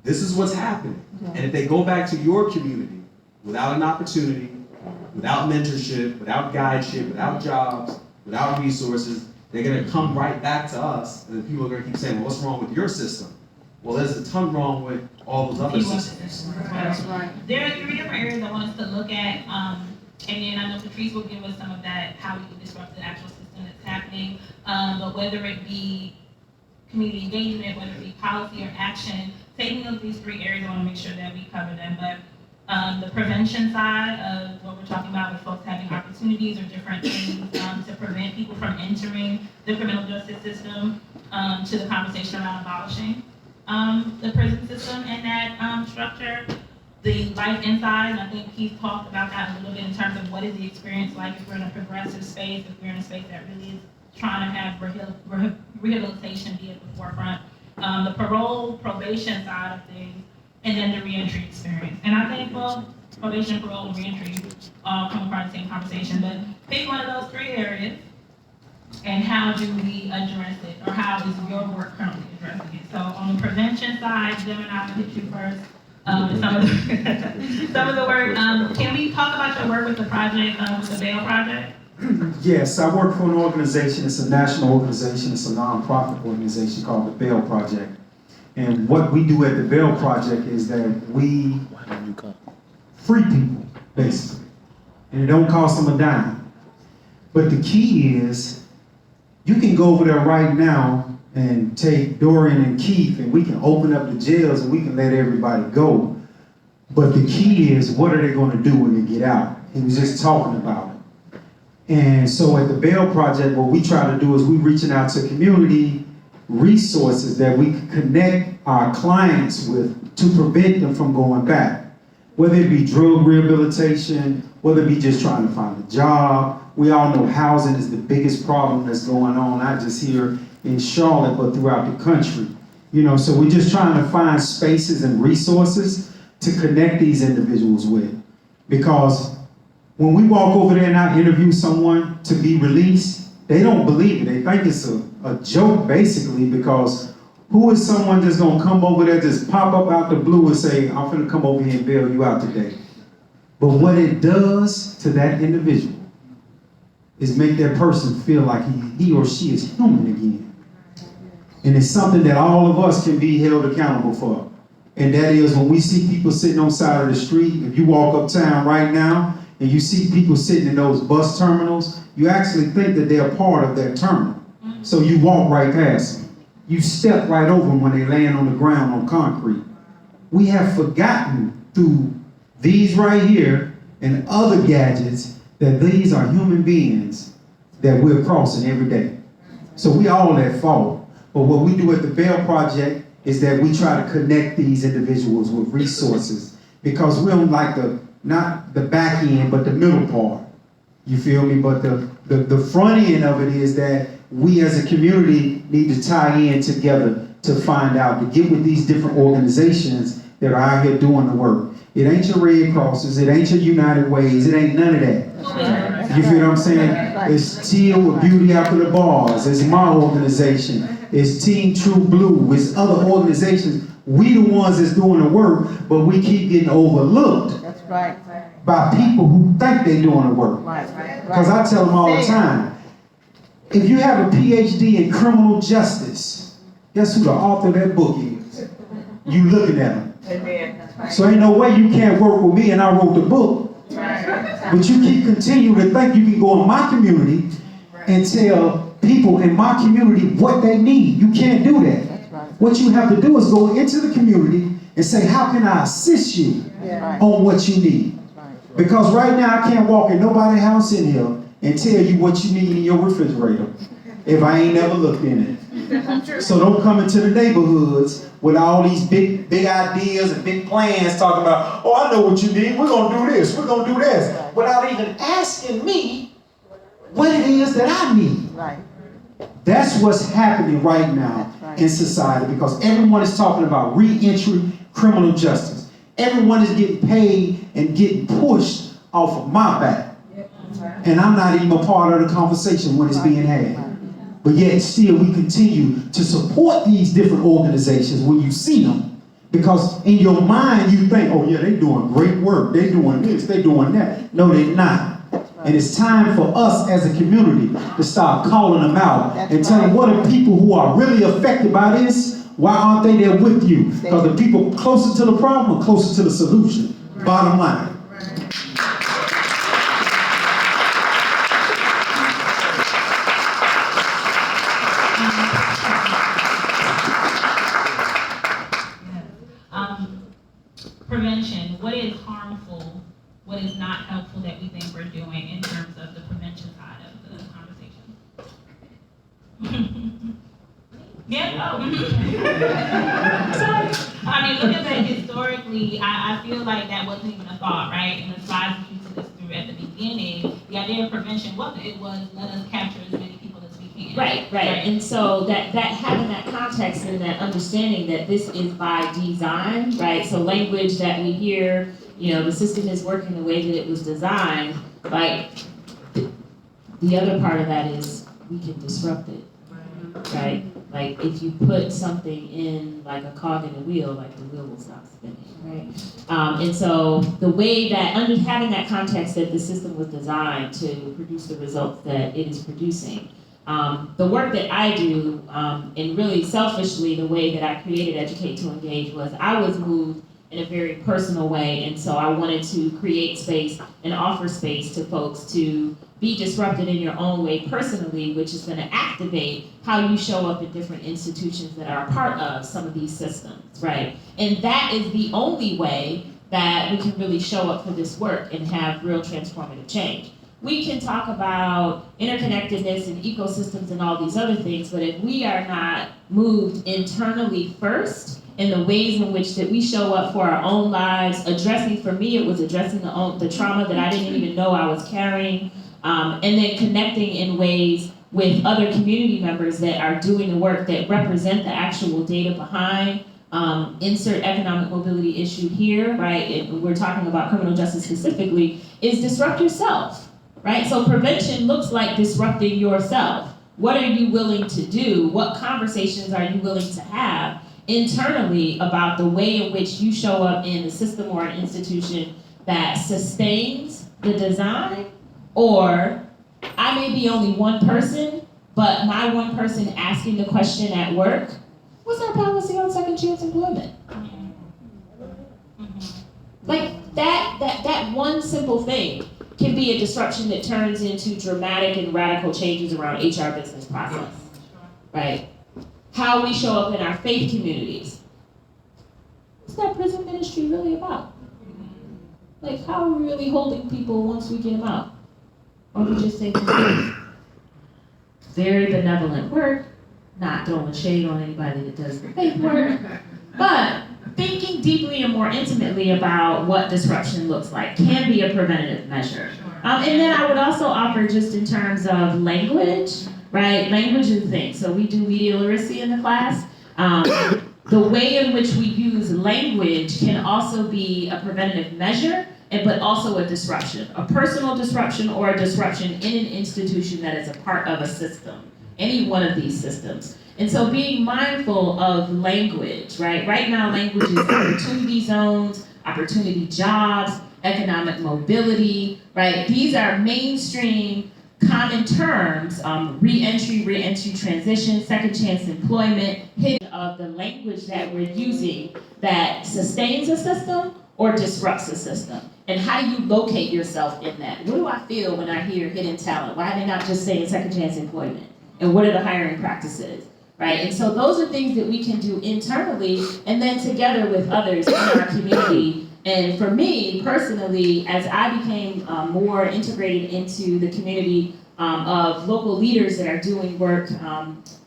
This is what's happening. And if they go back to your community without an opportunity, without mentorship, without guideship, without jobs, without resources, they're gonna come right back to us, and then people are gonna keep saying, well, what's wrong with your system? Well, there's a ton wrong with all those other systems. That's right. There are 3 different areas I want us to look at, and then I know Patrice will give us some of that, how we can disrupt the actual system that's happening, but whether it be community engagement, whether it be policy or action, taking up these 3 areas, I want to make sure that we cover them. But the prevention side of what we're talking about with folks having opportunities or different things to prevent people from entering the criminal justice system, to the conversation around abolishing the prison system and that structure. The life inside, and I think Keith talked about that a little bit in terms of what is the experience like if we're in a progressive space, if we're in a space that really is trying to have rehabilitation be at the forefront, the parole, probation side of things, and then the reentry experience. And I think, well, probation, parole, and reentry all come part of the same conversation, but pick one of those three areas, and how do we address it, or how is your work currently addressing it? So on the prevention side, Jim and I will hit you first. Some of the work, can we talk about your work with the project, with the Bail Project? Yes, I work for an organization. It's a national organization. It's a nonprofit organization called the Bail Project. And what we do at the Bail Project is that we free people, basically. And it don't cost them a dime. But the key is, you can go over there right now and take Dorian and Keith, and we can open up the jails and we can let everybody go. But the key is, what are they going to do when they get out? He was just talking about it. And so at the Bail Project, what we try to do is we reaching out to community resources that we can connect our clients with to prevent them from going back. Whether it be drug rehabilitation, whether it be just trying to find a job. We all know housing is the biggest problem that's going on, not just here in Charlotte, but throughout the country. You know, so we're just trying to find spaces and resources to connect these individuals with. Because when we walk over there and I interview someone to be released, they don't believe it. They think it's a joke, basically, because who is someone that's gonna come over there, just pop up out the blue and say, I'm gonna come over here and bail you out today. But what it does to that individual is make that person feel like he or she is human again. And it's something that all of us can be held accountable for. And that is when we see people sitting on the side of the street. If you walk uptown right now and you see people sitting in those bus terminals, you actually think that they're part of that terminal. So you walk right past them. You step right over them when they land on the ground on concrete. We have forgotten through these right here and other gadgets that these are human beings that we're crossing every day. So we all at fault. But what we do at the Bail Project is that we try to connect these individuals with resources, because we don't like not the back end, but the middle part. You feel me? But the front end of it is that we as a community need to tie in together to find out, to get with these different organizations that are out here doing the work. It ain't your Red Crosses, it ain't your United Ways, it ain't none of that. You feel what I'm saying? It's Teal with Beauty After the Bars, it's my organization, it's Team True Blue, it's other organizations. We the ones that's doing the work, but we keep getting overlooked. That's right. By people who think they're doing the work. Because I tell them all the time, if you have a PhD in criminal justice, guess who the author of that book is? You looking at them. So ain't no way you can't work with me and I wrote the book. But you keep continuing to think you can go in my community and tell people in my community what they need. You can't do that. What you have to do is go into the community and say, how can I assist you on what you need? Because right now I can't walk in nobody's house in here and tell you what you need in your refrigerator if I ain't never looked in it. So don't come into the neighborhoods with all these big ideas and big plans talking about, oh, I know what you need, we're gonna do this, we're gonna do this, without even asking me what it is that I need. Right. That's what's happening right now in society, because everyone is talking about re-entry criminal justice. Everyone is getting paid and getting pushed off of my back. And I'm not even a part of the conversation when it's being had. But yet still we continue to support these different organizations when you see them. Because in your mind you think, oh yeah, they're doing great work. They're doing this, they're doing that. No, they're not. And it's time for us as a community to start calling them out and tell them what are people who are really affected by this, why aren't they there with you? Because the people closer to the problem are closer to the solution. Bottom line. Prevention. What is harmful, what is not helpful that we think we're doing in terms of the prevention side of the conversation. Yeah, oh. I mean, looking back historically, I feel like that wasn't even a thought, right? In the slides that you took us through at the beginning, the idea of prevention wasn't, it was let us capture as many people as we can. Right. And so that having that context and that understanding that this is by design, right? So language that we hear, the system is working the way that it was designed, like, the other part of that is we can disrupt it, right? Like, if you put something in, like a cog in a wheel, like the wheel will stop spinning, right? And so the way that, having that context that the system was designed to produce the results that it is producing, the work that I do, and really selfishly, the way that I created Educate to Engage was I was moved in a very personal way, and so I wanted to create space and offer space to folks to be disrupted in your own way personally, which is going to activate how you show up in different institutions that are a part of some of these systems, right? And that is the only way that we can really show up for this work and have real transformative change. We can talk about interconnectedness and ecosystems and all these other things, but if we are not moved internally first in the ways in which that we show up for our own lives, for me, it was addressing the trauma that I didn't even know I was carrying, and then connecting in ways with other community members that are doing the work that represent the actual data behind. Insert economic mobility issue here, right? And we're talking about criminal justice specifically, is disrupt yourself, right? So prevention looks like disrupting yourself. What are you willing to do? What conversations are you willing to have internally about the way in which you show up in a system or an institution that sustains the design? Or I may be only one person, but my one person asking the question at work, what's our policy on second chance employment? Like that one simple thing can be a disruption that turns into dramatic and radical changes around HR business process, right? How we show up in our faith communities. What's that prison ministry really about? Like, how are we really holding people once we get them out? Or we just say, very benevolent work, not throwing shade on anybody that does the faith work, but thinking deeply and more intimately about what disruption looks like can be a preventative measure. And then I would also offer, just in terms of language, right? Language is the thing. So we do media literacy in the class. The way in which we use language can also be a preventative measure, but also a disruption, a personal disruption or a disruption in an institution that is a part of a system, any one of these systems. And so being mindful of language, right? Right now, language is opportunity zones, opportunity jobs, economic mobility, right? These are mainstream common terms, re-entry transition, second chance employment, hidden of the language that we're using that sustains a system or disrupts a system. And how do you locate yourself in that? What do I feel when I hear hidden talent? Why are they not just saying second chance employment? And what are the hiring practices, right? And so those are things that we can do internally and then together with others in our community. And for me, personally, as I became more integrated into the community of local leaders that are doing work,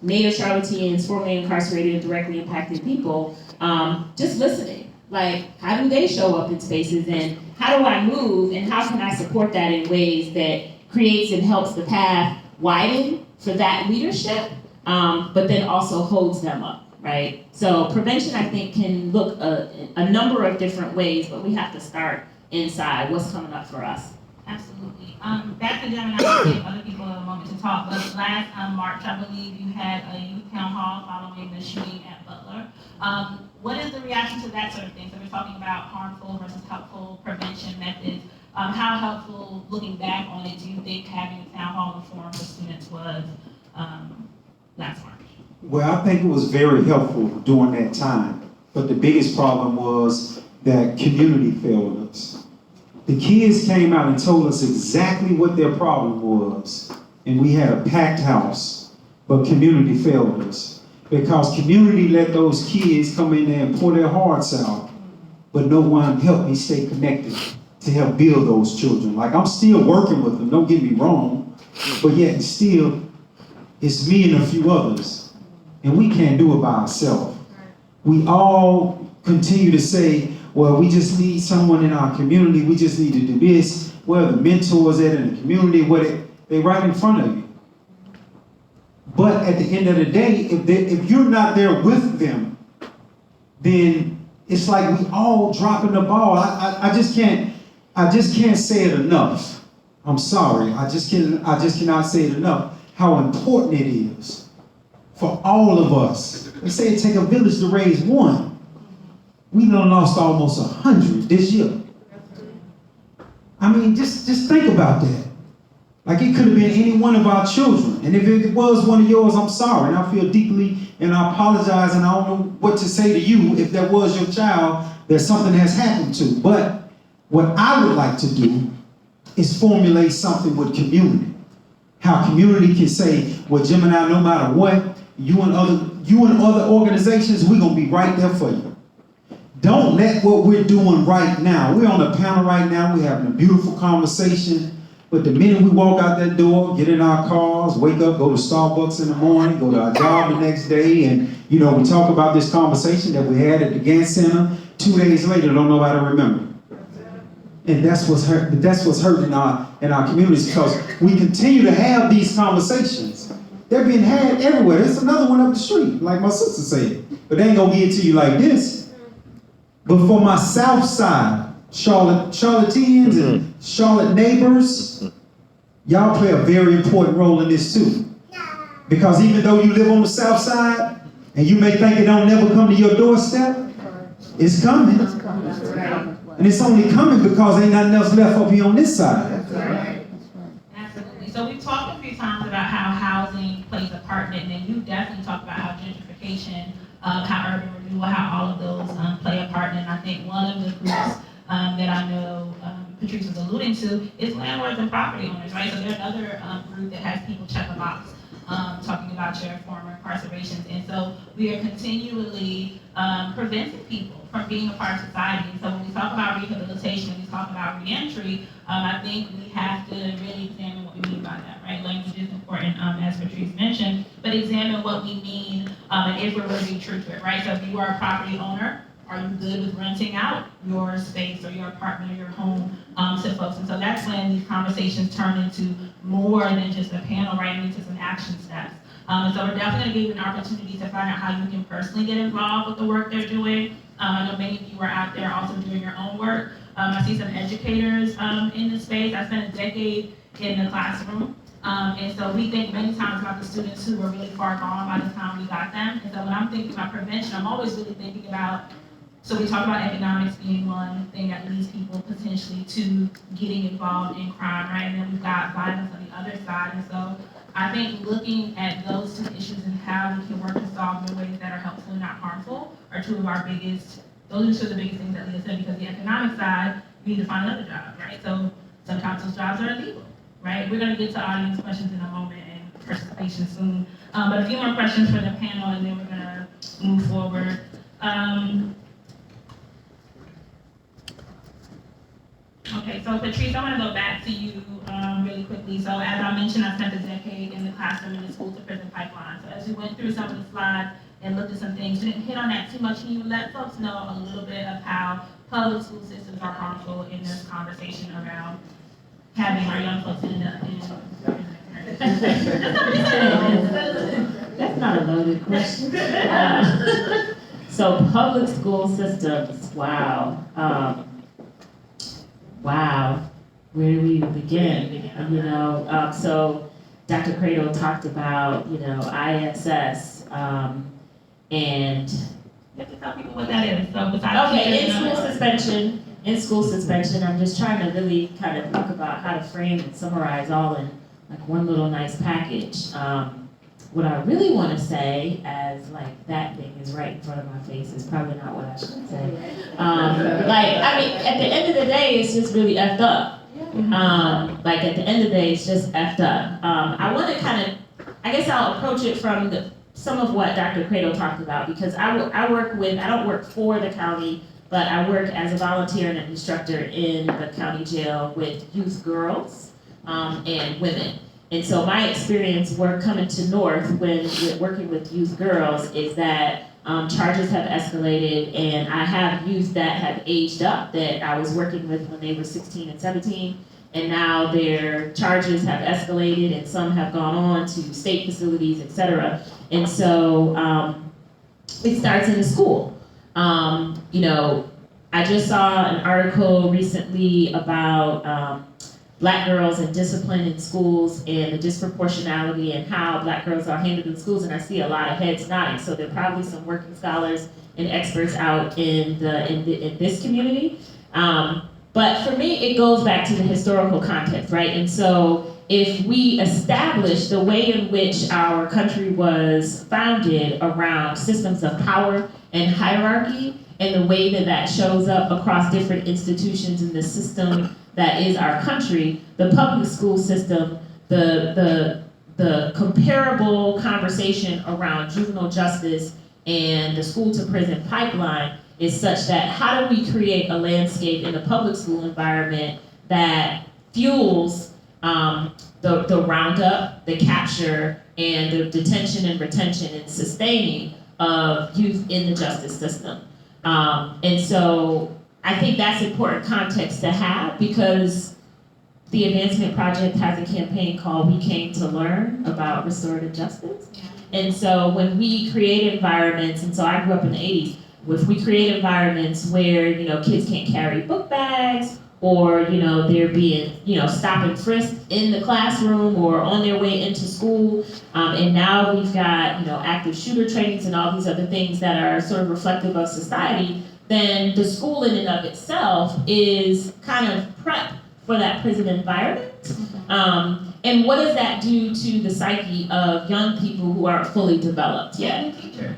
Native Charlotteans, formerly incarcerated and directly impacted people, just listening. Like, how do they show up in spaces, and how do I move, and how can I support that in ways that creates and helps the path widen for that leadership, but then also holds them up, right? So prevention, I think, can look a number of different ways, but we have to start inside what's coming up for us. Absolutely. Back to Jen, and I will give other people a moment to talk, but last March, I believe you had a youth town hall following the shooting at Butler. What is the reaction to that sort of thing? So we're talking about harmful versus helpful prevention methods. How helpful, looking back on it, do you think having a town hall and forum for students was last March? Well, I think it was very helpful during that time. But the biggest problem was that community failed us. The kids came out and told us exactly what their problem was. And we had a packed house, but community failed us. Because community let those kids come in there and pour their hearts out. but no one helped me stay connected to help build those children. Like, I'm still working with them, don't get me wrong, but yet and still, it's me and a few others, and we can't do it by ourselves. We all continue to say, well, we just need someone in our community, we just need to do this. Where the mentors at in the community, they right in front of you. But at the end of the day, if you're not there with them, then it's like we all dropping the ball. I just can't say it enough. I'm sorry, I just cannot say it enough how important it is for all of us. They say it take a village to raise one. We done lost almost 100 this year. I mean, just think about that. Like, it could have been any one of our children. And if it was one of yours, I'm sorry. And I feel deeply, and I apologize, and I don't know what to say to you if that was your child that something has happened to. But what I would like to do is formulate something with community. How community can say, well, Jim and I, no matter what, you and other organizations, we're going to be right there for you. Don't let what we're doing right now, we're on a panel right now, we're having a beautiful conversation, but the minute we walk out that door, get in our cars, wake up, go to Starbucks in the morning, go to our job the next day, and we talk about this conversation that we had at the Gantt Center, 2 days later, don't nobody remember. And that's what's hurting in our communities, because we continue to have these conversations. They're being had everywhere. There's another one up the street, like my sister said, but they ain't gonna get it to you like this. But for my South Side, Charlotteans and Charlotte neighbors, y'all play a very important role in this too. Because even though you live on the South Side, and you may think it don't never come to your doorstep, it's coming. And it's only coming because ain't nothing else left up here on this side. Absolutely. So we've talked a few times about how housing plays a part in it, and then you definitely talked about how gentrification, how urban renewal, how all of those play a part in it. And I think one of the groups that I know Patrice was alluding to is landlords and property owners, right? So there's another group that has people check a box talking about your former incarcerations. And so we are continually preventing people from being a part of society. And so when we talk about rehabilitation, when we talk about reentry, I think we have to really examine what we mean by that, right? Language is important, as Patrice mentioned, but examine what we mean and if we're really true to it, right? So if you are a property owner, are you good with renting out your space or your apartment or your home to folks? And so that's when these conversations turn into more than just a panel, right, into some action steps. And so we're definitely going to give you an opportunity to find out how you can personally get involved with the work they're doing. I know many of you are out there also doing your own work. I see some educators in this space. I spent a decade in the classroom. And so we think many times about the students who were really far gone by the time we got them. And so when I'm thinking about prevention, I'm always really thinking about, so we talk about economics being one thing that leads people potentially to getting involved in crime, right? And then we've got violence on the other side. And so I think looking at those two issues and how we can work to solve in ways that are helpful and not harmful are two of our biggest, those are two of the biggest things that Leah said, because the economic side, we need to find another job, right? So sometimes those jobs are illegal, right? We're gonna get to audience questions in a moment and participation soon. But a few more questions for the panel and then we're gonna move forward. Okay, so Patrice, I want to go back to you really quickly. So as I mentioned, I spent a decade in the classroom in the school to prison pipeline. So as we went through some of the slides and looked at some things, we didn't hit on that too much. Can you let folks know a little bit of how public school systems are harmful in this conversation around having our young folks in That's not a loaded question. So public school systems, wow. Wow, where do we begin? So Dr. Cradle talked about, ISS, and You have to tell people what that is. So besides okay, in school suspension, I'm just trying to really kind of think about how to frame and summarize all in like one little nice package. What I really want to say, as like that thing is right in front of my face, is probably not what I should say. At the end of the day, it's just really effed up. At the end of the day, it's just effed up. I want to I guess I'll approach it from some of what Dr. Cradle talked about, because I don't work for the county, but I work as a volunteer and an instructor in the county jail with youth girls and women. And so my experience coming to North with working with youth girls is that charges have escalated, and I have youth that have aged up that I was working with when they were 16 and 17, and now their charges have escalated, and some have gone on to state facilities, et cetera. And so it starts in the school. You know, I just saw an article recently about Black girls and discipline in schools and the disproportionality and how Black girls are handled in schools, and I see a lot of heads nodding. So there are probably some working scholars and experts out in this community. But for me, it goes back to the historical context, right? And so if we establish the way in which our country was founded around systems of power and hierarchy, and the way that that shows up across different institutions in the system that is our country, the public school system, the comparable conversation around juvenile justice and the school to prison pipeline is such that how do we create a landscape in the public school environment that fuels the roundup, the capture, and the detention and retention and sustaining of youth in the justice system. And so I think that's important context to have, because the Advancement Project has a campaign called We Came to Learn about restorative justice. And so when we create environments, and so I grew up in the 80s, if we create environments where, you know, kids can't carry book bags, or, you know, they're being, you know, stopped and frisked in the classroom or on their way into school, and now we've got, you know, active shooter trainings and all these other things that are sort of reflective of society, then the school in and of itself is kind of prep for that prison environment. And what does that do to the psyche of young people who aren't fully developed yet?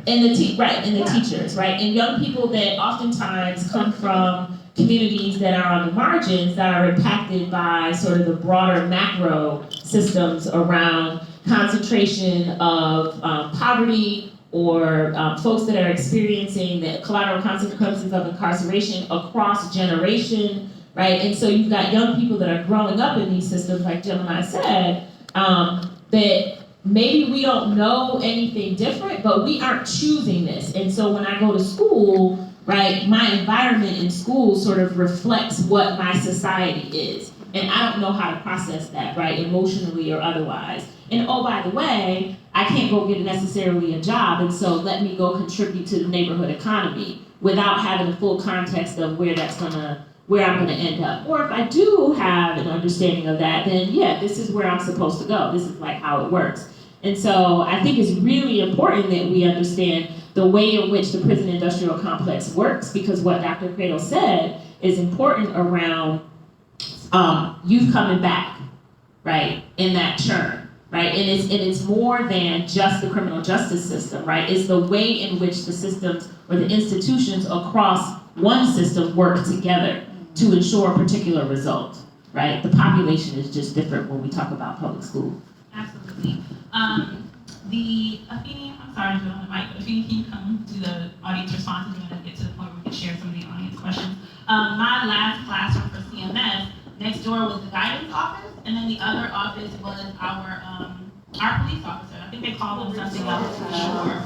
And the teachers, right? And young people that oftentimes come from communities that are on the margins that are impacted by sort of the broader macro systems around concentration of poverty, or folks that are experiencing the collateral consequences of incarceration across generation, right? And so you've got young people that are growing up in these systems, like Gemini said, that maybe we don't know anything different, but we aren't choosing this. And so when I go to school, right, my environment in school sort of reflects what my society is. And I don't know how to process that, right, emotionally or otherwise. And oh, by the way, I can't go get necessarily a job, and so let me go contribute to the neighborhood economy without having the full context of where I'm gonna end up. Or if I do have an understanding of that, then yeah, this is where I'm supposed to go. This is like how it works. And so I think it's really important that we understand the way in which the prison industrial complex works, because what Dr. Cradle said is important around youth coming back, right, in that churn, right? And it's more than just the criminal justice system, right? It's the way in which the systems or the institutions across one system work together to ensure a particular result, right? The population is just different when we talk about public school. Absolutely. I'm sorry, Joe, on the mic, but Athena, can you come to the audience responses? We're going to get to the point where we can share some of the audience questions. My last classroom for CMS, next door was the guidance office, and then the other office was our police officer. I think they call them something else,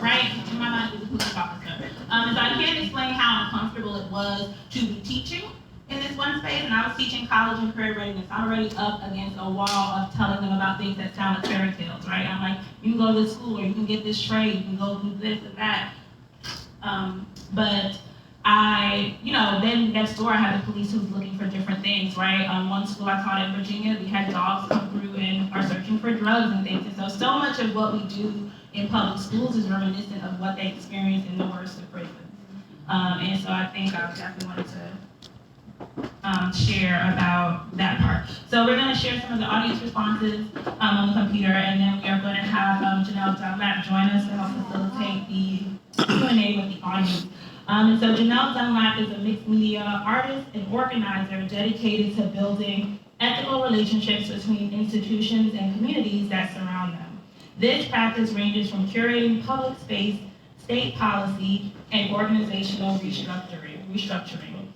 right? In my mind, it was a police officer. So I can't explain how uncomfortable it was to be teaching in this one space, and I was teaching college and career readiness. I'm already up against a wall of telling them about things that sound like fairy tales, right? I'm like, you can go to this school, or you can get this trade, you can go do this and that. But then next door I had the police who's looking for different things, right? One school I taught in Virginia, we had dogs come through and are searching for drugs and things. And so much of what we do in public schools is reminiscent of what they experience in the worst of prisons. And so I think I definitely wanted to share about that part. So we're going to share some of the audience responses on the computer, and then we are going to have Janelle Dunlap join us to help facilitate the Q&A with the audience. And so Janelle Dunlap is a mixed media artist and organizer dedicated to building ethical relationships between institutions and communities that surround them. This practice ranges from curating public space state policy, and organizational restructuring.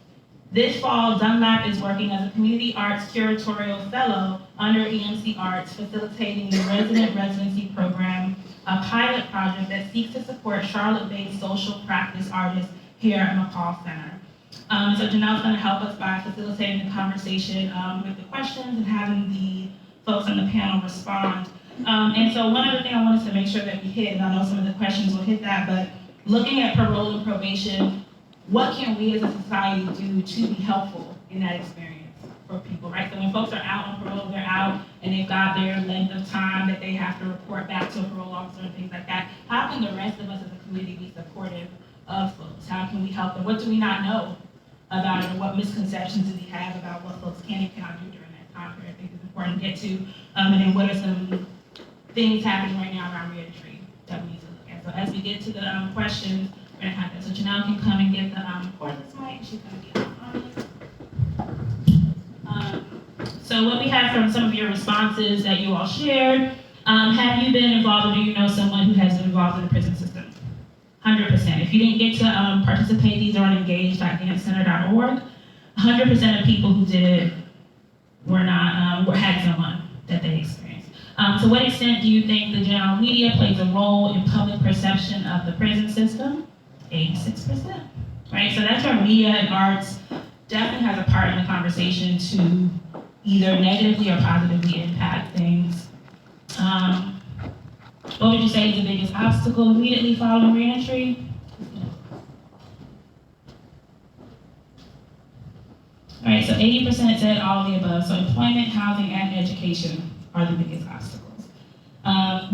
This fall, Dunlap is working as a community arts curatorial fellow under EMC Arts, facilitating the resident residency program, a pilot project that seeks to support Charlotte-based social practice artists here at McCall Center. So Janelle's going to help us by facilitating the conversation with the questions and having the folks on the panel respond. And so one other thing I wanted to make sure that we hit, and I know some of the questions will hit that, but looking at parole and probation, what can we as a society do to be helpful in that experience for people, right? So when folks are out on parole, they're out and they've got their length of time that they have to report back to a parole officer and things like that. How can the rest of us as a community be supportive of folks? How can we help them? What do we not know about it, or what misconceptions do we have about what folks can and cannot do during that time period? I think it's important to get to. And then what are some things happening right now around reentry that we need to look at? So as we get to the questions, we're gonna have that. So Janelle can come and get the cordless mic. She's gonna be on. So what we have from some of your responses that you all shared, have you been involved, or do you know someone who has been involved in the prison system? 100%. If you didn't get to participate, these are on engage.dancecenter.org. 100% of people who did were not, had someone that they experienced. To what extent do you think the general media plays a role in public perception of the prison system? 86%, right? So that's where media and arts definitely has a part in the conversation to either negatively or positively impact things. What would you say is the biggest obstacle immediately following reentry? All right, so 80% said all of the above. So employment, housing, and education are the biggest obstacles. Now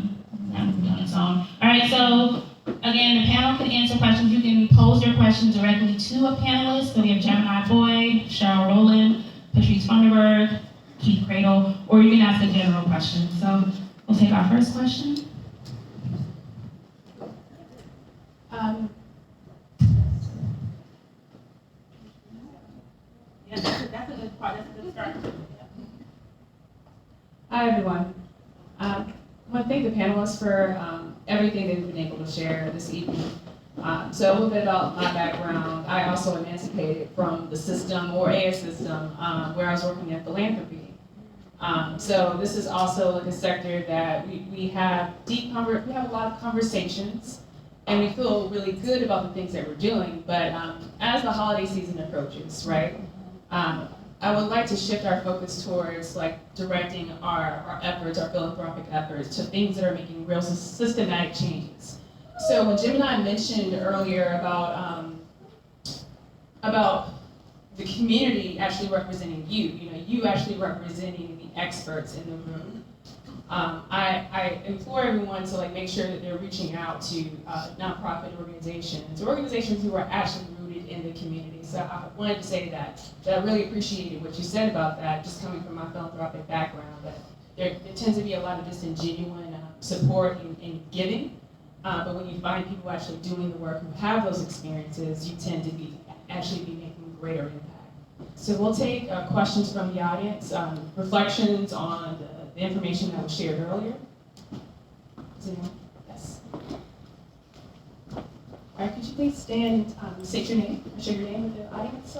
moving on its own. All right, so again, the panel can answer questions. You can pose your questions directly to a panelist. So we have Gemini Boyd, Cheryl Rowland, Patrice Funderburg, Keith Cradle, or you can ask a general question. So we'll take our first question. Yeah, that's a good part. That's a good start. Hi, everyone. I want to thank the panelists for everything they've been able to share this evening. So a little bit about my background. I also emancipated from the system or a system where I was working at philanthropy. So this is also like a sector that we have we have a lot of conversations, and we feel really good about the things that we're doing. But as the holiday season approaches, right? I would like to shift our focus towards like directing our efforts, our philanthropic efforts, to things that are making real systematic changes. So when Jim and I mentioned earlier about the community actually representing you actually representing the experts in the room, I implore everyone to like make sure that they're reaching out to nonprofit organizations who are actually rooted in the community. So I wanted to say that I really appreciated what you said about that, just coming from my philanthropic background, that there tends to be a lot of just genuine support and giving, but when you find people actually doing the work who have those experiences, you tend to be making greater impact. So we'll take questions from the audience, reflections on the information that was shared earlier. Yes. All right, could you please stand, state your name, share your name with the audience?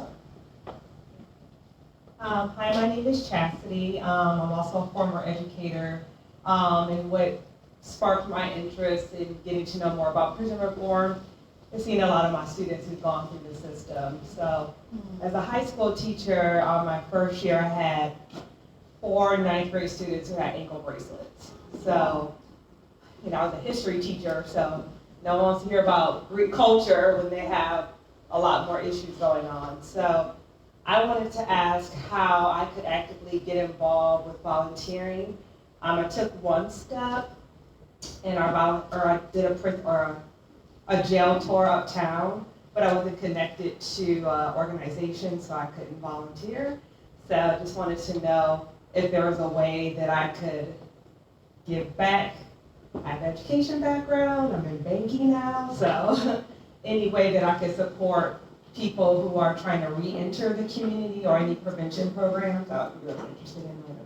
Hi, my name is Chastity. I'm also a former educator. And what sparked my interest in getting to know more about prison reform is seeing a lot of my students who've gone through the system. So as a high school teacher, my first year I had 4 ninth grade students who had ankle bracelets. So, I was a history teacher, so no one wants to hear about Greek culture when they have a lot more issues going on. So I wanted to ask how I could actively get involved with volunteering. I took one step in I did a jail tour uptown, but I wasn't connected to organizations, so I couldn't volunteer. So I just wanted to know if there was a way that I could give back. I have an education background, I'm in banking now, so any way that I could support people who are trying to re-enter the community or any prevention programs, I would be really interested in learning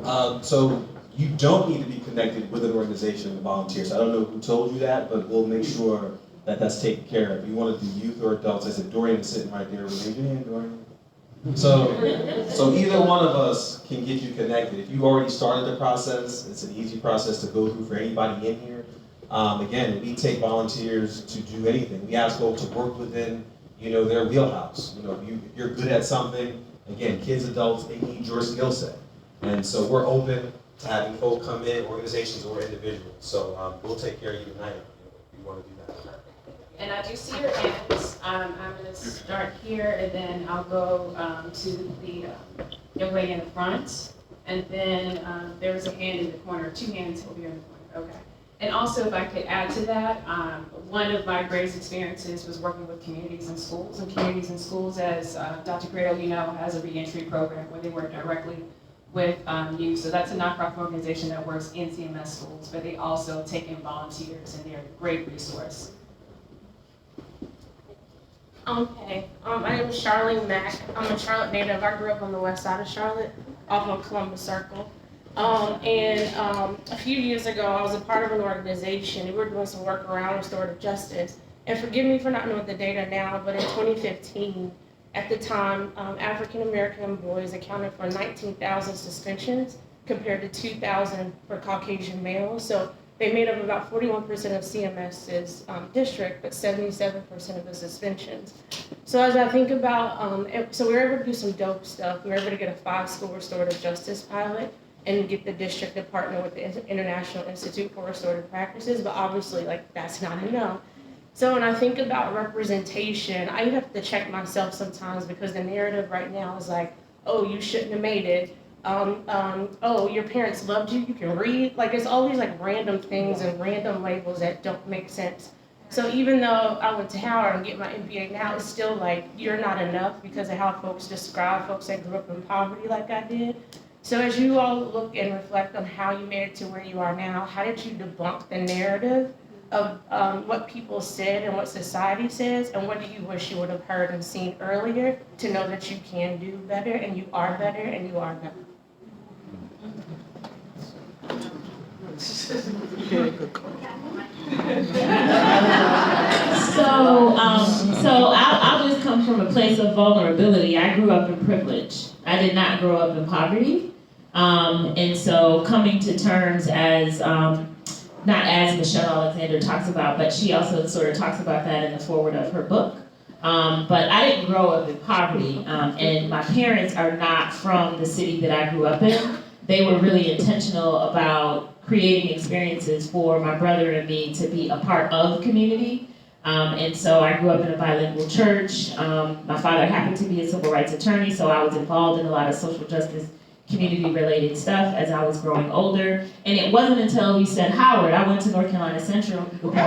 about. So You don't need to be connected with an organization and volunteer. So I don't know who told you that, but we'll make sure that that's taken care of. You want to do youth or adults. I said Dorian is sitting right there. Raise your hand, Dorian. So either one of us can get you connected. If you already started the process, it's an easy process to go through for anybody in here. Again, we take volunteers to do anything. We ask folks to work within, their wheelhouse. If you're good at something, again, kids, adults, they need your skill set. And so we're open to having folks come in, organizations or individuals. So we'll take care of you tonight if you want to do that. And I do see your hands. I'm going to start here, and then I'll go to the young lady in the front. And then there's a hand in the corner, 2 hands over here in the corner. Okay. And also, if I could add to that, one of my greatest experiences was working with communities and schools. And communities and schools, as Dr. Grado, has a reentry program where they work directly with youth. So that's a nonprofit organization that works in CMS schools, but they also take in volunteers, and they're a great resource. Okay, my name is Charlene Mack. I'm a Charlotte native. I grew up on the west side of Charlotte, off of Columbus Circle. A few years ago, I was a part of an organization. We were doing some work around restorative justice. And forgive me for not knowing the data now, but in 2015, at the time, African American boys accounted for 19,000 suspensions compared to 2,000 for Caucasian males. So they made up about 41% of CMS's district, but 77% of the suspensions. So as I think about, so we were able to do some dope stuff. We were able to get a 5-school restorative justice pilot and get the district to partner with the International Institute for Restorative Practices, but obviously, that's not enough. So when I think about representation, I have to check myself sometimes because the narrative right now is like, oh, you shouldn't have made it. Oh, your parents loved you, you can read. It's all these random things and random labels that don't make sense. So even though I went to Howard and get my MBA now, it's still you're not enough because of how folks describe folks that grew up in poverty like I did. So as you all look and reflect on how you made it to where you are now, how did you debunk the narrative of what people said and what society says, and what do you wish you would have heard and seen earlier to know that you can do better and you are better and you are better? So I'll just come from a place of vulnerability. I grew up in privilege. I did not grow up in poverty. And so coming to terms as, not as Michelle Alexander talks about, but she also sort of talks about that in the foreword of her book. But I didn't grow up in poverty, and my parents are not from the city that I grew up in. They were really intentional about creating experiences for my brother and me to be a part of community. And so I grew up in a bilingual church. My father happened to be a civil rights attorney, so I was involved in a lot of social justice community-related stuff as I was growing older. And it wasn't until we said Howard, I went to North Carolina Central, but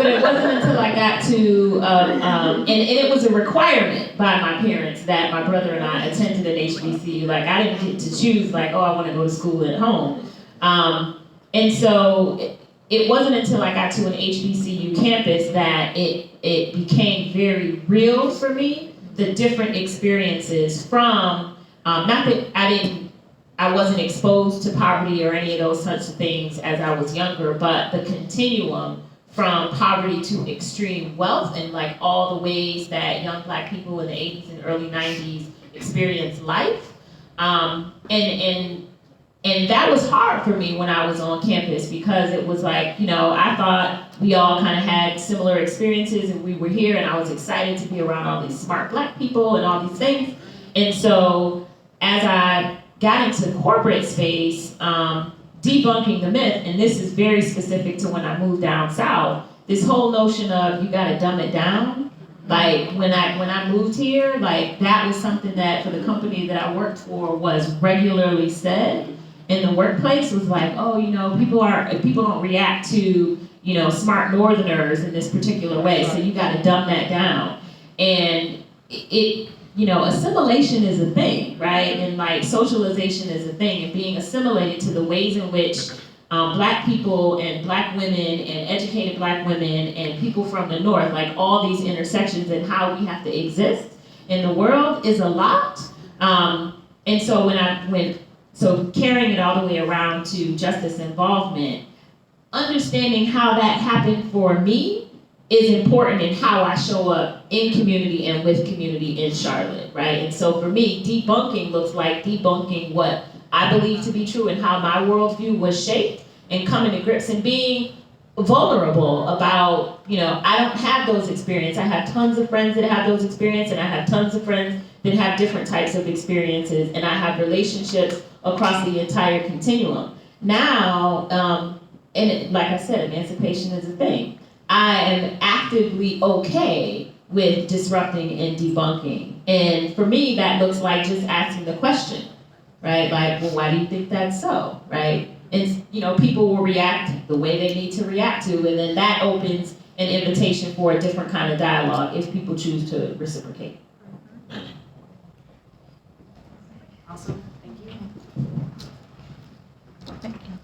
it wasn't until I got to, and it was a requirement by my parents that my brother and I attended an HBCU. I didn't get to choose, I want to go to school at home. And so it wasn't until I got to an HBCU campus that it became very real for me, the different experiences from, not that I wasn't exposed to poverty or any of those sorts of things as I was younger, but the continuum from poverty to extreme wealth and all the ways that young Black people in the 80s and early 90s experienced life. And that was hard for me when I was on campus because it was I thought we all kind of had similar experiences and we were here and I was excited to be around all these smart Black people and all these things. And so as I got into corporate space, debunking the myth, and this is very specific to when I moved down south, this whole notion of you gotta dumb it down. When I moved here, that was something that for the company that I worked for was regularly said in the workplace was people don't react to, smart Northerners in this particular way, so you gotta dumb that down. And assimilation is a thing, right? And socialization is a thing, and being assimilated to the ways in which Black people and Black women and educated Black women and people from the North, all these intersections and how we have to exist in the world is a lot. And so when So carrying it all the way around to justice involvement, understanding how that happened for me is important in how I show up in community and with community in Charlotte, right? And so for me, debunking looks like debunking what I believe to be true and how my worldview was shaped, and coming to grips and being vulnerable about, I don't have those experiences. I have tons of friends that have those experiences, and I have tons of friends that have different types of experiences, and I have relationships across the entire continuum. Now, like I said, emancipation is a thing. I am actively okay with disrupting and debunking. And for me, that looks like just asking the question, right? Like, well, why do you think that's so, right? And, people will react the way they need to react to, and then that opens an invitation for a different kind of dialogue if people choose to reciprocate. Awesome, thank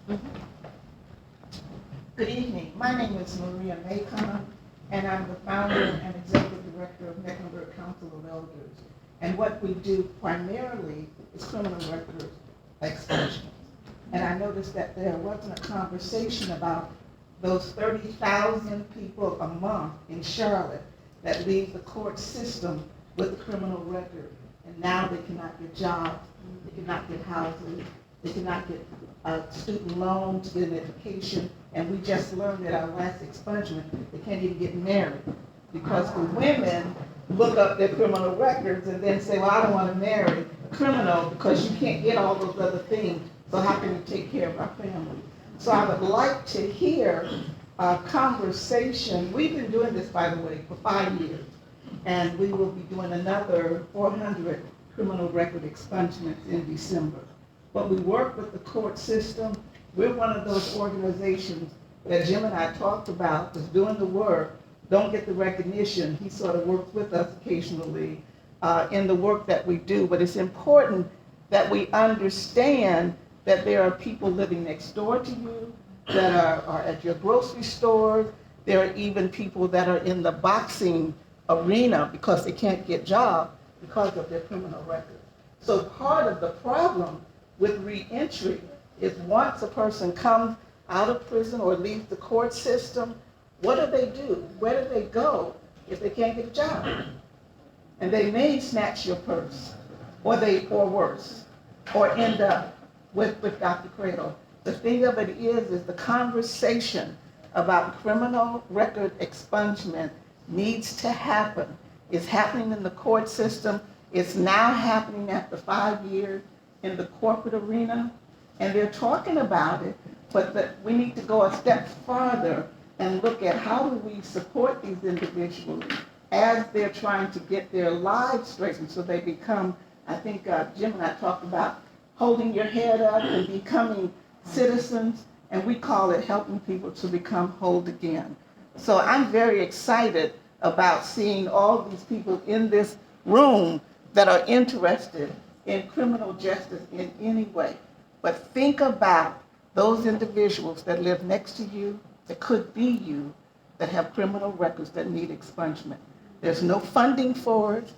you. Good evening. My name is Maria Maycon, and I'm the founder and executive director of Mecklenburg Council of Elders. And what we do primarily is criminal record expungement. And I noticed that there wasn't a conversation about those 30,000 people a month in Charlotte that leave the court system with a criminal record, and now they cannot get jobs, they cannot get housing, they cannot get a student loan to get an education, and we just learned at our last expungement, they can't even get married because the women look up their criminal records and then say, well, I don't want to marry a criminal because you can't get all those other things, so how can we take care of our family? So I would like to hear a conversation. We've been doing this, by the way, for 5 years, and we will be doing another 400 criminal record expungements in December. But we work with the court system. We're one of those organizations that Jim and I talked about that's doing the work, don't get the recognition. He sort of works with us occasionally in the work that we do, but it's important that we understand that there are people living next door to you, that are at your grocery store. There are even people that are in the boxing arena because they can't get jobs because of their criminal record. So part of the problem with reentry is once a person comes out of prison or leaves the court system, what do? Where do they go if they can't get a job? And they may snatch your purse, or worse, or end up with Dr. Cradle. The thing of it is the conversation about criminal record expungement needs to happen. It's happening in the court system. It's now happening after 5 years in the corporate arena, and they're talking about it, but we need to go a step farther and look at how do we support these individuals as they're trying to get their lives straightened so they become, I think Jim and I talked about holding your head up and becoming citizens, and we call it helping people to become whole again. So I'm very excited about seeing all these people in this room that are interested in criminal justice in any way. But think about those individuals that live next to you, that could be you, that have criminal records that need expungement. There's no funding for it,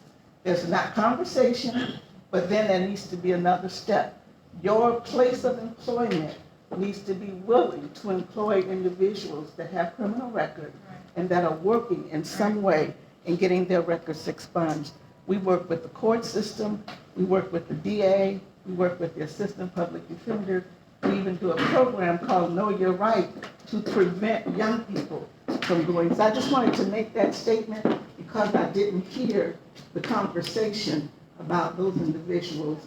there's not conversation, but then there needs to be another step. Your place of employment needs to be willing to employ individuals that have criminal records and that are working in some way in getting their records expunged. We work with the court system, we work with the DA, we work with the assistant public defender. We even do a program called Know Your Right to prevent young people from going. So I just wanted to make that statement because I didn't hear the conversation about those individuals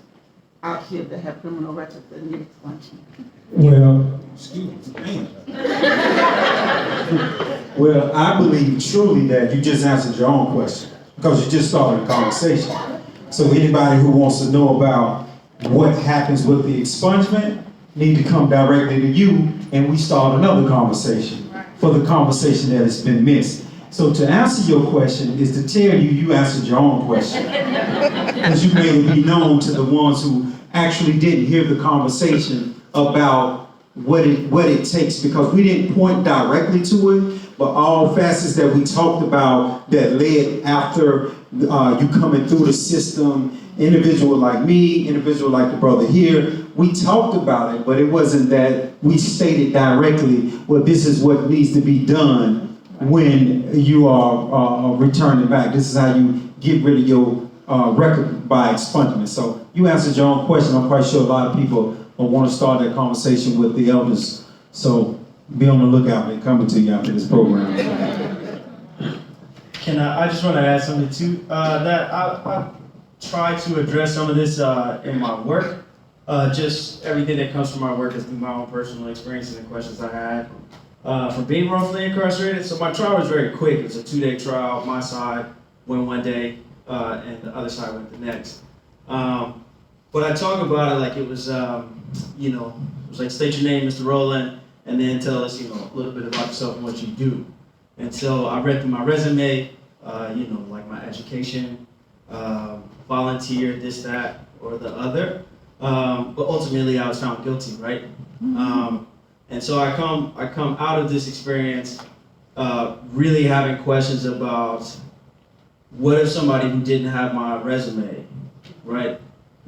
out here that have criminal records that need expungement. Well, excuse me. Well, I believe truly that you just answered your own question because you just started a conversation. So anybody who wants to know about what happens with the expungement need to come directly to you, and we start another conversation for the conversation that has been missed. So to answer your question is to tell you answered your own question. Because you may be known to the ones who actually didn't hear the conversation about what it takes, because we didn't point directly to it, but all facets that we talked about that led after you coming through the system, individual like me, individual like the brother here. We talked about it, but it wasn't that we stated directly, well, this is what needs to be done when you are returning back. This is how you get rid of your record by expungement. So you answered your own question. I'm quite sure a lot of people will want to start that conversation with the elders. So be on the lookout. They're coming to you after this program. I just want to add something too, that I try to address some of this in my work. Just everything that comes from my work is through my own personal experiences and questions I had from being wrongfully incarcerated. So my trial was very quick. It was a 2-day trial. My side went one day, and the other side went the next. But I talk about it like it was, it was like, state your name, Mr. Rowland, and then tell us, a little bit about yourself and what you do. And so I read through my resume, like my education, volunteer, this, that, or the other. But ultimately, I was found guilty, right? And so I come out of this experience really having questions about what if somebody who didn't have my resume, right?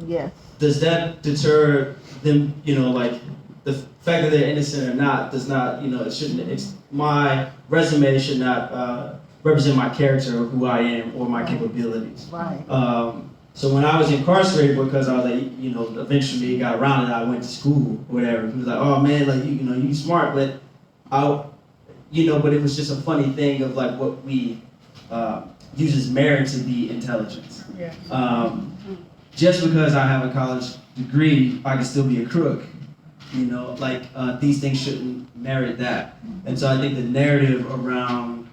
Yes. Does that deter them, like the fact that they're innocent or not does not, it shouldn't, my resume should not represent my character or who I am or my capabilities. Right. So when I was incarcerated, because I was like, eventually got around it, I went to school or whatever. He was like, oh man, like, you smart, but but it was just a funny thing of like what we use as merit to be intelligence. Yeah. Just because I have a college degree, I can still be a crook. These things shouldn't merit that. And so I think the narrative around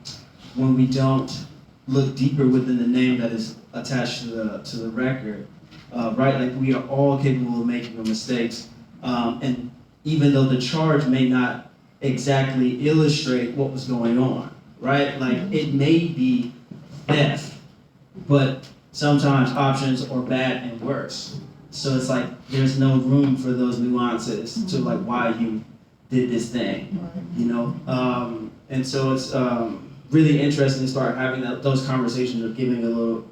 when we don't look deeper within the name that is attached to the record, right? Like we are all capable of making mistakes. And even though the charge may not exactly illustrate what was going on, right? Like it may be theft, but sometimes options are bad and worse. So it's like there's no room for those nuances to like why you did this thing, and so it's really interesting to start having those conversations of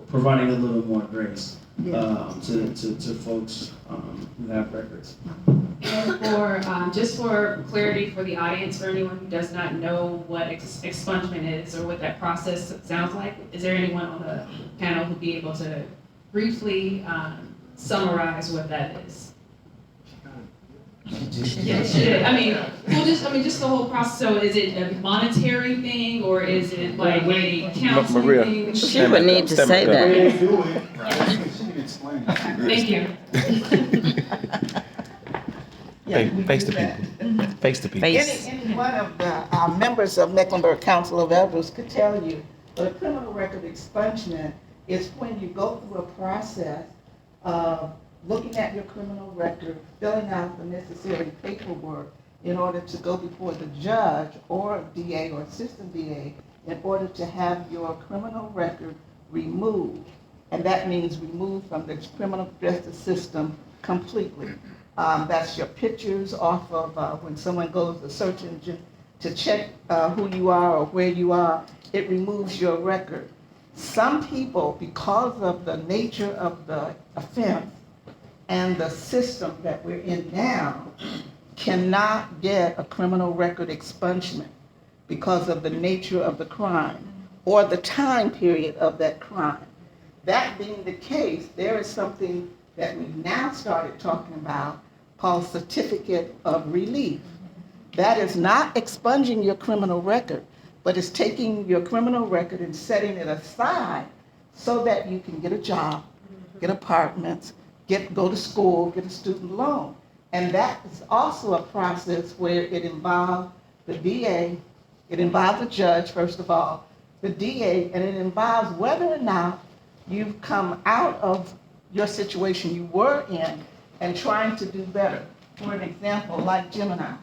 providing a little more grace to folks who have records. And for just for clarity for the audience, for anyone who does not know what expungement is or what that process sounds like, is there anyone on the panel who'd be able to briefly summarize what that is? Just the whole process. So is it a monetary thing or is it like a counseling Maria. thing? She would need to say that. Thank you. Face to people. Face to people. Any one of the members of Mecklenburg Council of Elders could tell you, but a criminal record expungement is when you go through a process of looking at your criminal record, filling out the necessary paperwork in order to go before the judge or DA or assistant DA in order to have your criminal record removed. And that means removed from the criminal justice system completely. That's your pictures off of when someone goes to search engine to check who you are or where you are, it removes your record. Some people, because of the nature of the offense and the system that we're in now, cannot get a criminal record expungement because of the nature of the crime or the time period of that crime. That being the case, there is something that we've now started talking about called certificate of relief. That is not expunging your criminal record, but it's taking your criminal record and setting it aside so that you can get a job, get apartments, go to school, get a student loan. And that is also a process where it involves the DA, it involves the judge, first of all, the DA, and it involves whether or not you've come out of your situation you were in and trying to do better. For an example, like Gemini.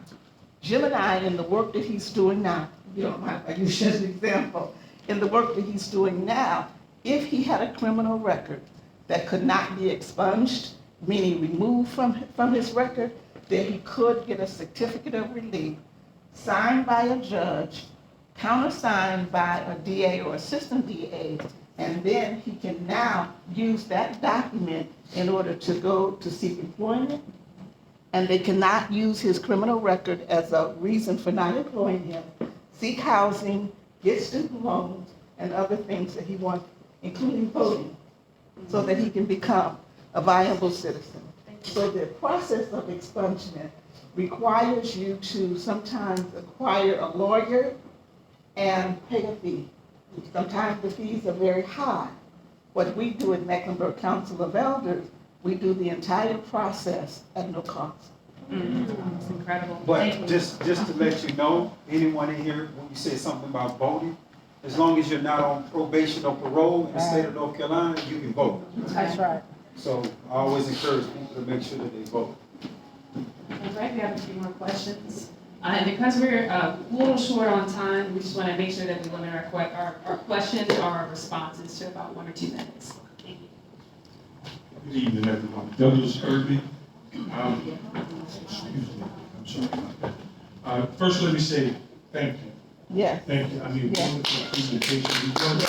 Gemini, in the work that he's doing now, you don't mind if I use as an example, in the work that he's doing now, if he had a criminal record that could not be expunged, meaning removed from his record, then he could get a certificate of relief signed by a judge, countersigned by a DA or assistant DA, And then he can now use that document in order to go to seek employment. And they cannot use his criminal record as a reason for not employing him, seek housing, get student loans, and other things that he wants, including voting, so that he can become a viable citizen. So the process of expungement requires you to sometimes acquire a lawyer and pay a fee. Sometimes the fees are very high. What we do at Mecklenburg Council of Elders, we do the entire process at no cost. It's incredible. But Thank you. just to let you know, anyone in here, when you say something about voting, as long as you're not on probation or parole in the state of North Carolina, you can vote. That's right. So I always encourage people to make sure that they vote. All right, we have a few more questions. And because we're a little short on time, we just want to make sure that we limit our questions or our responses to about 1 or 2 minutes. Thank you. Good evening, everyone. Douglas Irby. Excuse me, I'm sorry about that. First, let me say thank you. Yes. Thank you. I mean, Yes. wonderful presentation. We worked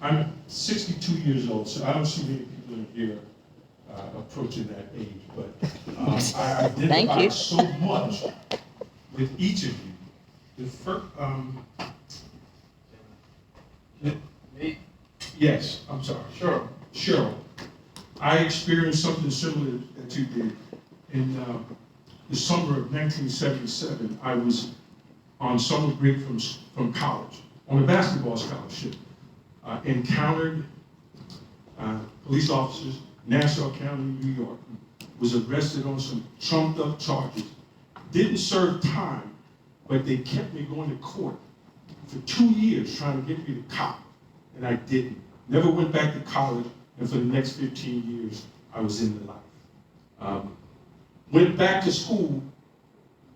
I'm 62 years old, so I don't see many people in here approaching that age, but I identify so much with each of you. The first, yes, I'm sorry. Sure. Cheryl, I experienced something similar that you did. In the summer of 1977, I was on summer break from college on a basketball scholarship. Encountered police officers, Nassau County, New York, was arrested on some trumped up charges. Didn't serve time, but they kept me going to court for 2 years trying to get me to cop, and I didn't. Never went back to college, and for the next 15 years, I was in the life. Went back to school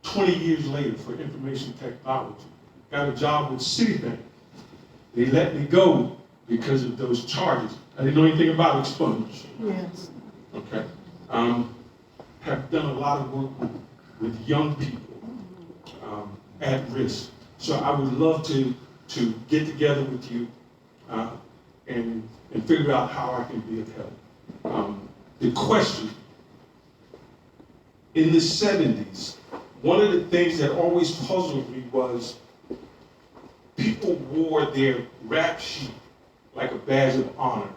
20 years later for information technology. Got a job with Citibank. They let me go because of those charges. I didn't know anything about expungement. Yes. Okay. Have done a lot of work with young people at risk. So I would love to get together with you and figure out how I can be of help. The question, in the 70s, one of the things that always puzzled me was people wore their rap sheet like a badge of honor.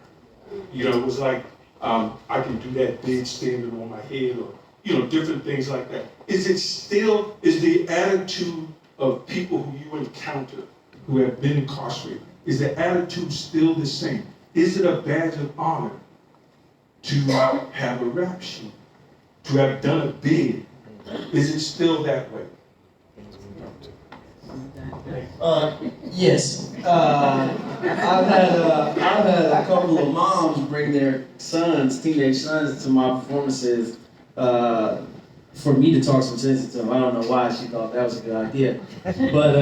You know, it was like, I can do that big standard on my head, or, you know, different things like that. Is the attitude of people who you encounter who have been incarcerated, is the attitude still the same? Is it a badge of honor to have a rap sheet, to have done a bid? Is it still that way? Yes. I've had a couple of moms bring their teenage sons, to my performances for me to talk some sense to them. I don't know why she thought that was a good idea, but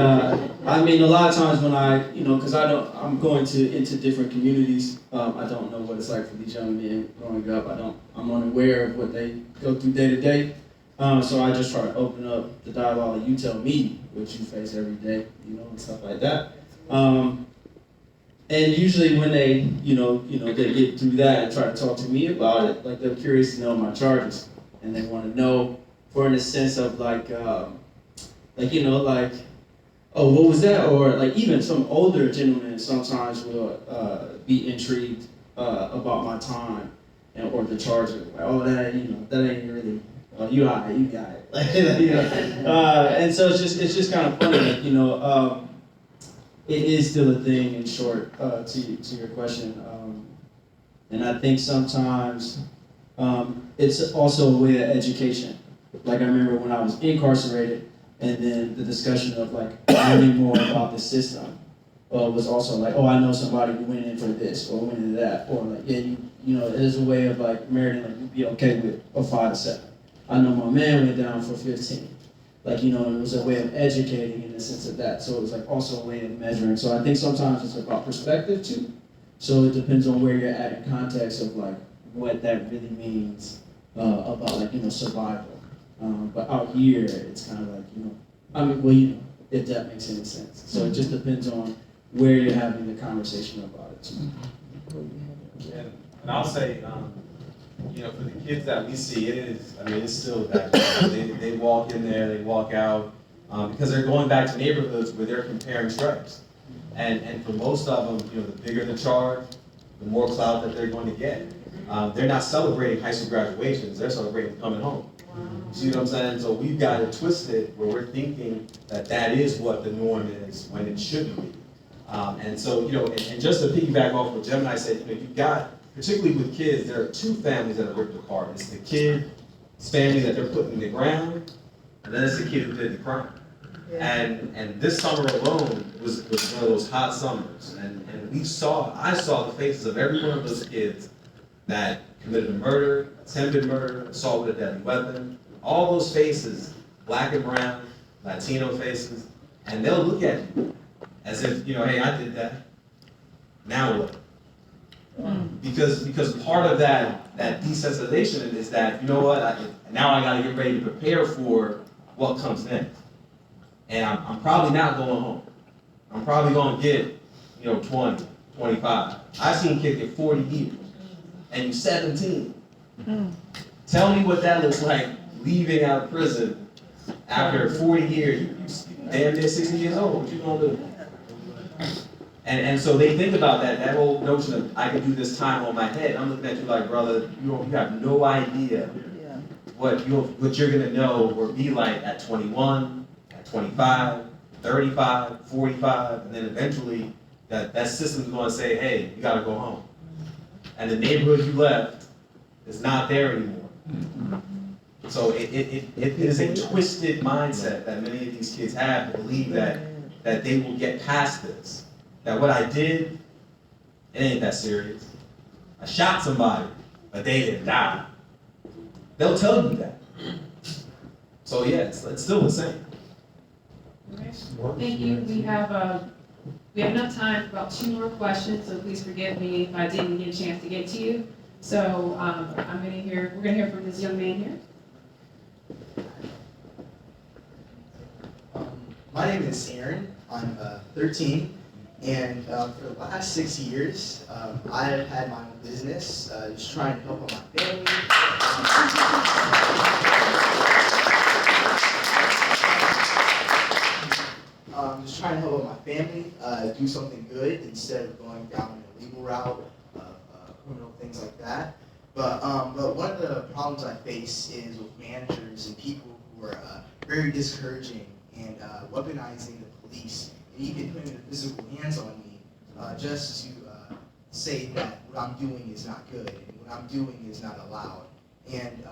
I mean, a lot of times when because I'm going into different communities. I don't know what it's like for these young men growing up. I'm unaware of what they go through day to day. So I just try to open up the dialogue, and you tell me what you face every day, and stuff like that. And usually when they get through that and try to talk to me about it, like they're curious to know my charges, and they want to know, for in a sense of oh, what was that? Or like even some older gentlemen sometimes will be intrigued about my time or the charges. Like, oh, that ain't really. Oh, you got it. And so it's just kind of funny, it is still a thing. In short, to your question, and I think sometimes it's also a way of education. Like I remember when I was incarcerated, and then the discussion of learning more about the system was also like, oh, I know somebody who went in for this or went into that, or it is a way of meriting you'd be okay with a 5 to 7. I know my man went down for 15. It was a way of educating in the sense of that. So it was also a way of measuring. So I think sometimes it's about perspective too. So it depends on where you're at in context of what that really means about survival. But out here, it's kind of I mean, well, you know, if that makes any sense. So it just depends on where you're having the conversation about it. And I'll say, you know, for the kids that we see, it is, I mean, it's still that, they walk in there, they walk out, because they're going back to neighborhoods where they're comparing stripes. And for most of them, you know, the bigger the charge, the more clout that they're going to get. They're not celebrating high school graduations, they're celebrating coming home. You see what I'm saying? So we've got it twisted where we're thinking that that is what the norm is when it shouldn't be. And so, you know, and just to piggyback off what Gemini said, you know, you've got, particularly with kids, there are two families that are ripped apart. It's the kid's family that they're putting in the ground, and then it's the kid who did the crime. And this summer alone was one of those hot summers, and I saw the faces of every one of those kids that committed a murder, attempted murder, assault with a deadly weapon. All those faces, black and brown, Latino faces, and they'll look at you as if, you know, hey, I did that. Now what? Because part of that desensitization is that, you know what, now I gotta get ready to prepare for what comes next. And I'm probably not going home. I'm probably gonna get, you know, 20, 25. I've seen kids get 40 years, and you're 17. Tell me what that looks like leaving out of prison after 40 years. You damn near 60 years old. What you gonna do? And so they think about that whole notion of I can do this time on my head. I'm looking at you like, brother, you have no idea what you're gonna know or be like at 21, at 25, 35, 45, and then eventually that system's gonna say, hey, you gotta go home. And the neighborhood you left is not there anymore. So it is a twisted mindset that many of these kids have to believe that they will get past this. That what I did, it ain't that serious. I shot somebody, but they didn't die. They'll tell you that. So yeah, it's still the same. Thank you. We have enough time for about 2 more questions, so please forgive me if I didn't get a chance to get to you. So we're gonna hear from this young man here. My name is Aaron. I'm 13, and for the last 6 years, I've had my own business, just trying to help out my family. Just trying to help out my family, do something good instead of going down a legal route, criminal things like that. But one of the problems I face is with managers and people who are very discouraging and weaponizing the police and even putting their physical hands on me just to say that what I'm doing is not good and what I'm doing is not allowed. And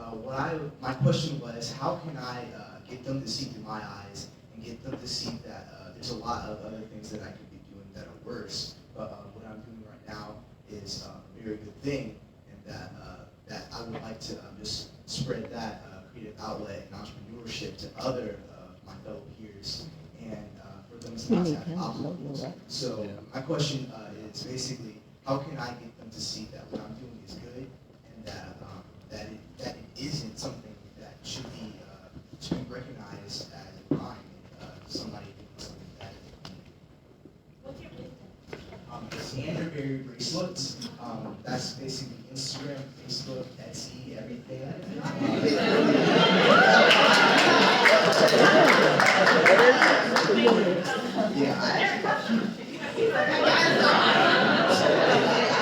my question was, how can I get them to see through my eyes and get them to see that there's a lot of other things that I could be doing that are worse, but what I'm doing right now is a very good thing, and that I would like to just spread that creative outlet and entrepreneurship to other my fellow peers, and for them to not have obstacles. So my question is basically, how can I get them to see that what I'm doing is good, and that it isn't something that should be recognized as a crime, and somebody doing something bad. What's your business? It's Andrew bracelets. That's basically Instagram, Facebook, Etsy, everything. Yeah, I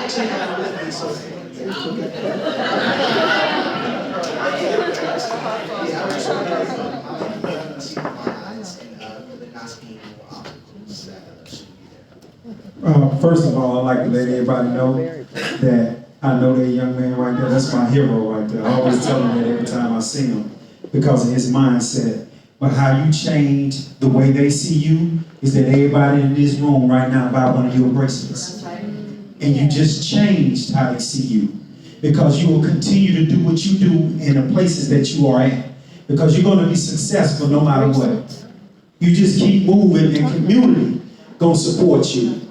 actually have it with me, so yeah, I'm just trying to see with my eyes and for there not being more obstacles that should be there. First of all, I'd like to let everybody know that I know that young man right there. That's my hero right there. I always tell him that every time I see him because of his mindset. But how you change the way they see you is that everybody in this room right now buy one of your bracelets. And you just changed how they see you. Because you will continue to do what you do in the places that you are at. Because you're going to be successful no matter what. You just keep moving and community going to support you.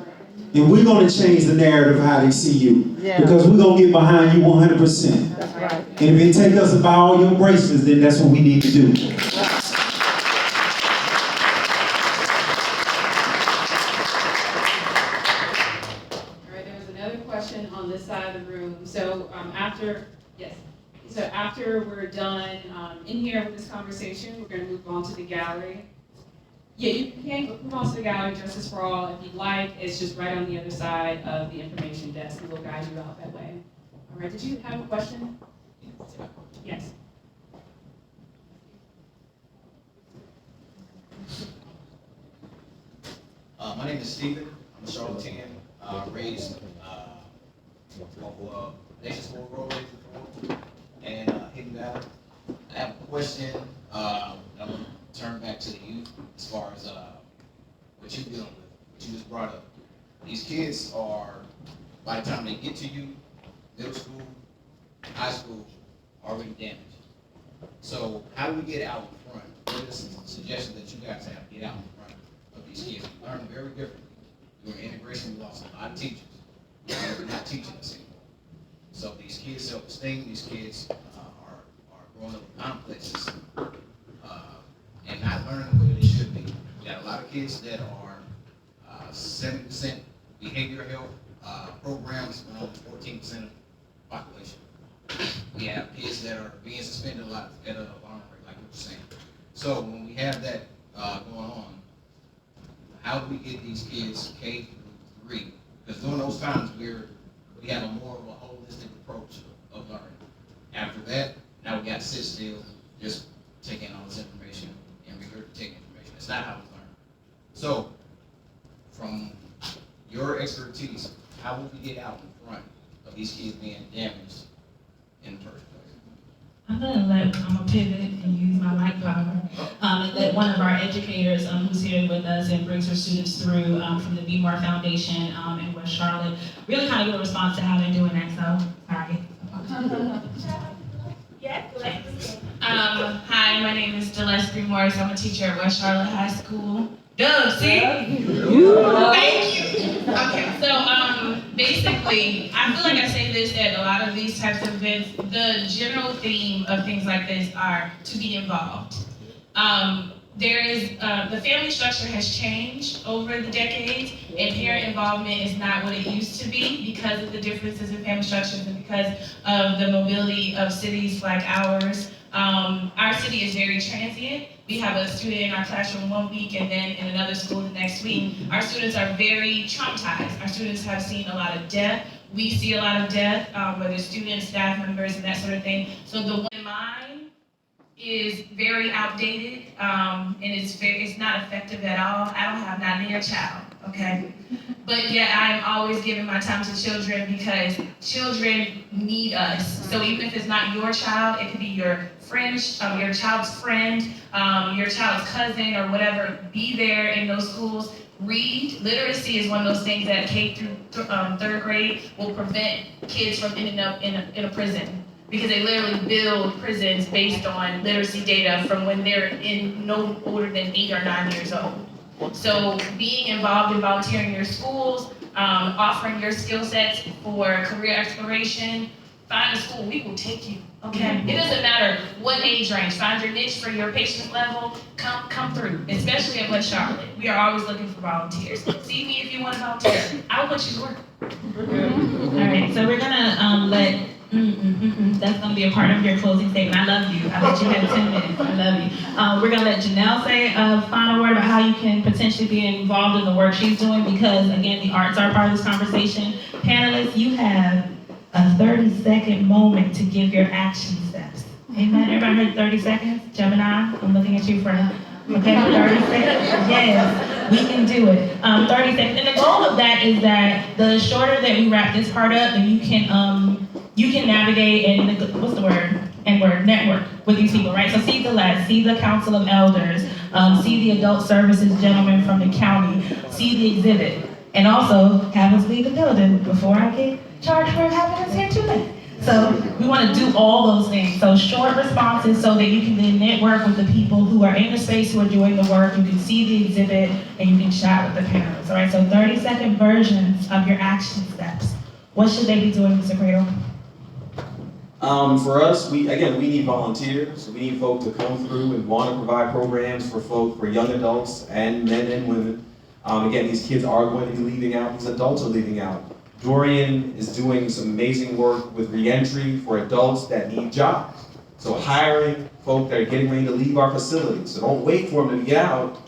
And we're going to change the narrative of how they see you. Because we're going to get behind you 100%. That's right. And if it takes us to buy all your bracelets, then that's what we need to do. on this side of the room. So after we're done in here with this conversation, we're going to move on to the gallery. Yeah, you can move on to the gallery, Justice for All, if you'd like. It's just right on the other side of the information desk. We'll guide you out that way. All right, did you have a question? Yes. My name is Stephen. I'm a Charlatan, raised off Nations Sport Road, and Hidden Valley. I have a question. I'm going to turn back to the youth as far as what you're dealing with, what you just brought up. These kids are, by the time they get to you, middle school, high school, already damaged. So how do we get out in front? What are some suggestions that you guys have to get out in front of these kids? We learn very differently. During integration, we lost a lot of teachers. They're not teaching us anymore. So these kids' self-esteem, these kids are growing up with complexes and not learning the way they should be. We got a lot of kids that are 70% behavioral health programs, when only 14% of the population. We have kids that are being suspended a lot at an alarm rate, like what you're saying. So when we have that going on, how do we get these kids K through 3? Because during those times we have a more of a holistic approach of learning. After that, now we got to sit still, just take in all this information and regurgitate information. It's not how we learn. So, from your expertise, how will we get out in front of these kids being damaged in the first place? I'm gonna pivot and use my mic power, and let one of our educators, who's here with us and brings her students through, from the BMAR Foundation, in West Charlotte, really kind of give a response to how they're doing that, so, sorry. Hi, my name is Delestre Morris. I'm a teacher at West Charlotte High School. Duh, see? Thank you. Okay, so basically, I feel like I say this at a lot of these types of events. The general theme of things like this are to be involved. There is, the family structure has changed over the decades, and parent involvement is not what it used to be because of the differences in family structures and because of the mobility of cities like ours. Our city is very transient. We have a student in our classroom one week and then in another school the next week. Our students are very traumatized. Our students have seen a lot of death. We see a lot of death, whether students, staff members, and that sort of thing. So the one in mind is very outdated, and it's not effective at all. I don't have not near a child, okay? But yet I'm always giving my time to children because children need us. So even if it's not your child, it could be your friend, your child's friend, your child's cousin or whatever. Be there in those schools. Read. Literacy is one of those things that K through third grade will prevent kids from ending up in a prison. Because they literally build prisons based on literacy data from when they're in no older than 8 or 9 years old. So being involved in volunteering in your schools, offering your skill sets for career exploration, find a school, we will take you, okay? It doesn't matter what age range, find your niche for your patience level, come through, especially at West Charlotte. We are always looking for volunteers. See me if you want to volunteer. I will put you to work. All right, so we're gonna let, that's gonna be a part of your closing statement. I love you. I let you have 10 minutes. I love you. We're gonna let Janelle say a final word about how you can potentially be involved in the work she's doing because, again, the arts are part of this conversation. Panelists, you have a 30-second moment to give your action steps. Amen. Everybody heard 30 seconds? Gemini, I'm looking at you, friend. Okay, 30 seconds. Yes, we can do it. 30 seconds. And the goal of that is that the shorter that we wrap this part up, then you can navigate and what's the word? Network with these people, right? So see the LAS, see the Council of Elders, see the Adult Services gentleman from the county, see the exhibit, and also have us leave the building before I get charged for having us here too late. So we want to do all those things. So short responses so that you can then network with the people who are in the space who are doing the work. You can see the exhibit and you can chat with the panelists. All right, so 30-second versions of your action steps. What should they be doing, Mr. Cradle? For us, we need volunteers. We need folk to come through and want to provide programs for young adults and men and women. Again, these kids are going to be leaving out. These adults are leaving out. Dorian is doing some amazing work with reentry for adults that need jobs. So hiring folk that are getting ready to leave our facilities. So don't wait for them to get out.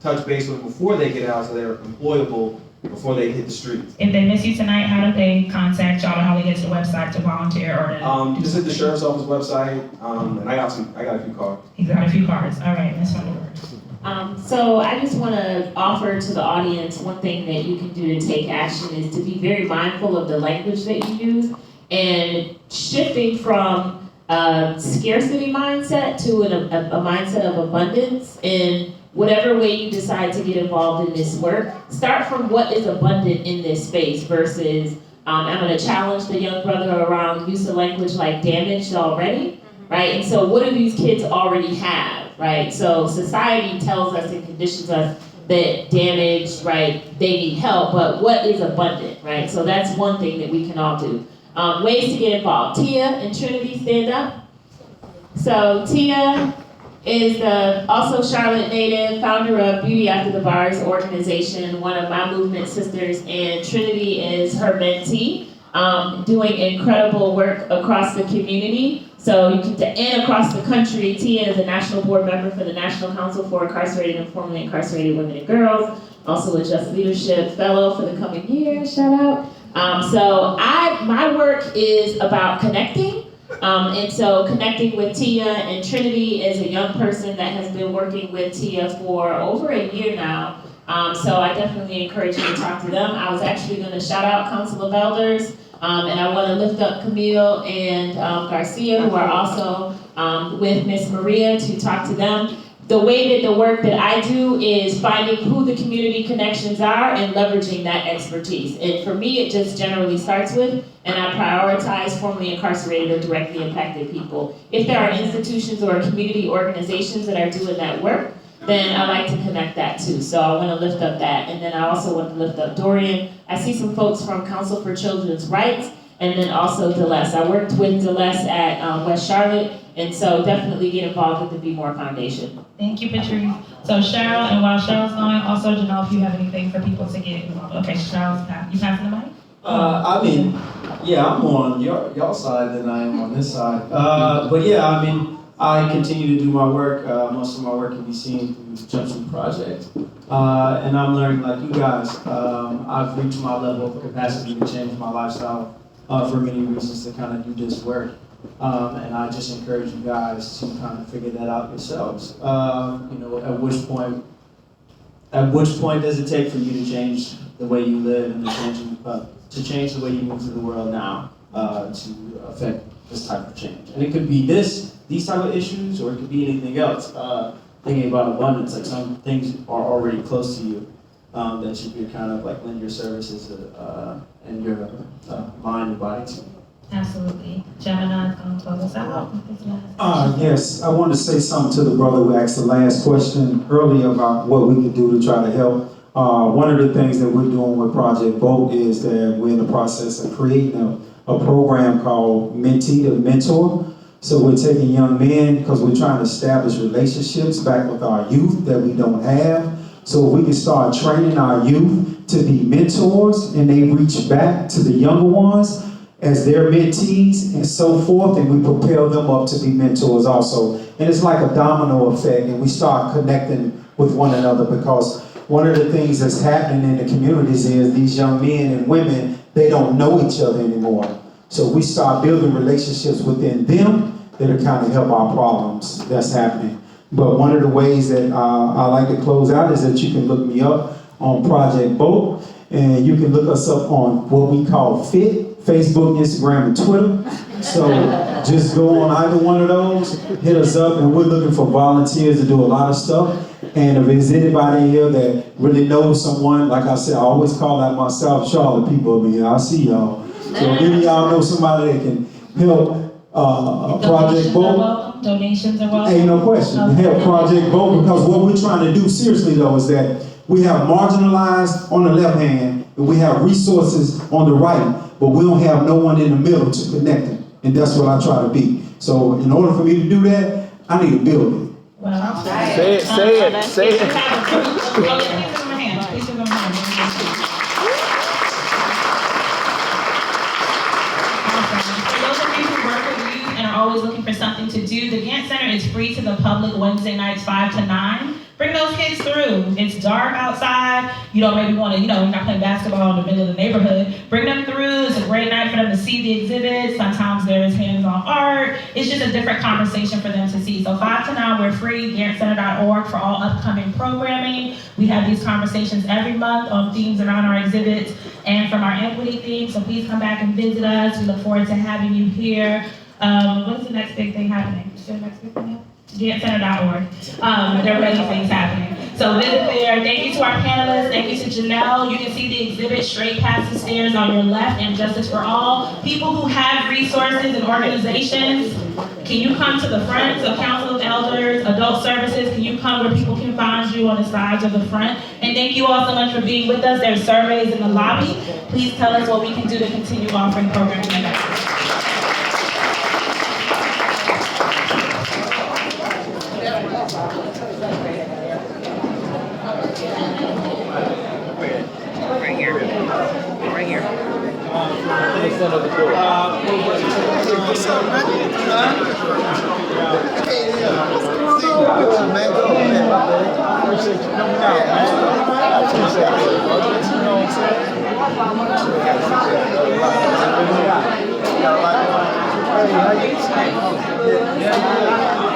Touch base with them before they get out so they're employable before they hit the streets. If they miss you tonight, how do they contact y'all, or how they get to the website to volunteer or to? You just hit the sheriff's office website, and I got a few cards. He's got a few cards. All right, Ms. Vanderburg. So I just want to offer to the audience one thing that you can do to take action is to be very mindful of the language that you use and shifting from a scarcity mindset to a mindset of abundance in whatever way you decide to get involved in this work. Start from what is abundant in this space versus I'm going to challenge the young brother around use of language like damaged already, right? And so what do these kids already have? Right, so society tells us and conditions us that damaged, right, they need help, but what is abundant, right? So that's one thing that we can all do. Ways to get involved. Tia and Trinity, stand up. So Tia is also Charlotte native, founder of Beauty After the Bars organization, one of my movement sisters, and Trinity is her mentee, doing incredible work across the community. So you can, and across the country. Tia is a national board member for the National Council for Incarcerated and Formerly Incarcerated Women and Girls, also a Just Leadership Fellow for the coming year, shout out. So my work is about connecting, and so connecting with Tia and Trinity is a young person that has been working with Tia for over a year now. So I definitely encourage you to talk to them. I was actually going to shout out Council of Elders, and I want to lift up Camille and Garcia, who are also with Miss Maria, to talk to them. The way that the work that I do is finding who the community connections are and leveraging that expertise. And for me, it just generally starts with, and I prioritize formerly incarcerated or directly impacted people. If there are institutions or community organizations that are doing that work, then I like to connect that too. So I want to lift up that. And then I also want to lift up Dorian. I see some folks from Council for Children's Rights, and then also Deleste. I worked with Deleste at West Charlotte, and so definitely get involved with the Be More Foundation. Thank you, Patrice. So Cheryl, and while Cheryl's going, also Janelle, if you have anything for people to get involved. Okay, Cheryl's you passing the mic? I mean, yeah, I'm more on y'all side than I am on this side. But yeah, I mean, I continue to do my work. Most of my work can be seen through the Junction Project. And I'm learning like you guys. I've reached my level of capacity to change my lifestyle for many reasons to kind of do this work. And I just encourage you guys to kind of figure that out yourselves. You know, at which point does it take for you to change the way you live and to change the way you move through the world now to affect this type of change? And it could be these type of issues, or it could be anything else. Thinking about abundance, like some things are already close to you that you could kind of like lend your services and your mind and body to. Absolutely. Gemini is going to close us out. Yes, I want to say something to the brother who asked the last question earlier about what we can do to try to help. One of the things that we're doing with Project Vote is that we're in the process of creating a program called Mentee to Mentor. So we're taking young men, because we're trying to establish relationships back with our youth that we don't have. So if we can start training our youth to be mentors, and they reach back to the younger ones as their mentees and so forth, and we propel them up to be mentors also. And it's like a domino effect, and we start connecting with one another, because one of the things that's happening in the communities is these young men and women, they don't know each other anymore. So we start building relationships within them that'll kind of help our problems that's happening. But one of the ways that I like to close out is that you can look me up on Project Vote, and you can look us up on what we call FIT, Facebook, Instagram, and Twitter. So just go on either one of those, hit us up, and we're looking for volunteers to do a lot of stuff. And if there's anybody here that really knows someone, like I said, I always call out my South Charlotte people over here. I see y'all. So if any of y'all know somebody that can help Project Vote, donations are welcome. ain't no question. Help Project Vote, because what we're trying to do seriously though is that we have marginalized on the left hand, and we have resources on the right, but we don't have no one in the middle to connect them. And that's what I try to be. So in order for me to do that, I need a building. Well, say it. free to the public Wednesday nights 5 to 9. Bring those kids through. It's dark outside. You don't maybe want to, you're not playing basketball in the middle of the neighborhood. Bring them through. It's a great night for them to see the exhibits. Sometimes there is hands-on art. It's just a different conversation for them to see. So 5 to 9, we're free. GarrettCenter.org for all upcoming programming. We have these conversations every month on themes around our exhibits and from our equity theme. So please come back and visit us. We look forward to having you here. What's the next big thing happening? Is there the next big thing happening? GarrettCenter.org. There are many things happening. So visit there. Thank you to our panelists. Thank you to Janelle. You can see the exhibit straight past the stairs on your left, and Justice for All. People who have resources and organizations, can you come to the front? So Council of Elders, Adult Services, can you come where people can find you on the sides of the front? And thank you all so much for being with us. There's surveys in the lobby. Please tell us what we can do to continue offering programming like that. Right here. Right here. What's up, man? Appreciate you coming out, man. I appreciate it, brother. You know what I'm saying? Hey, how you doing? Yeah.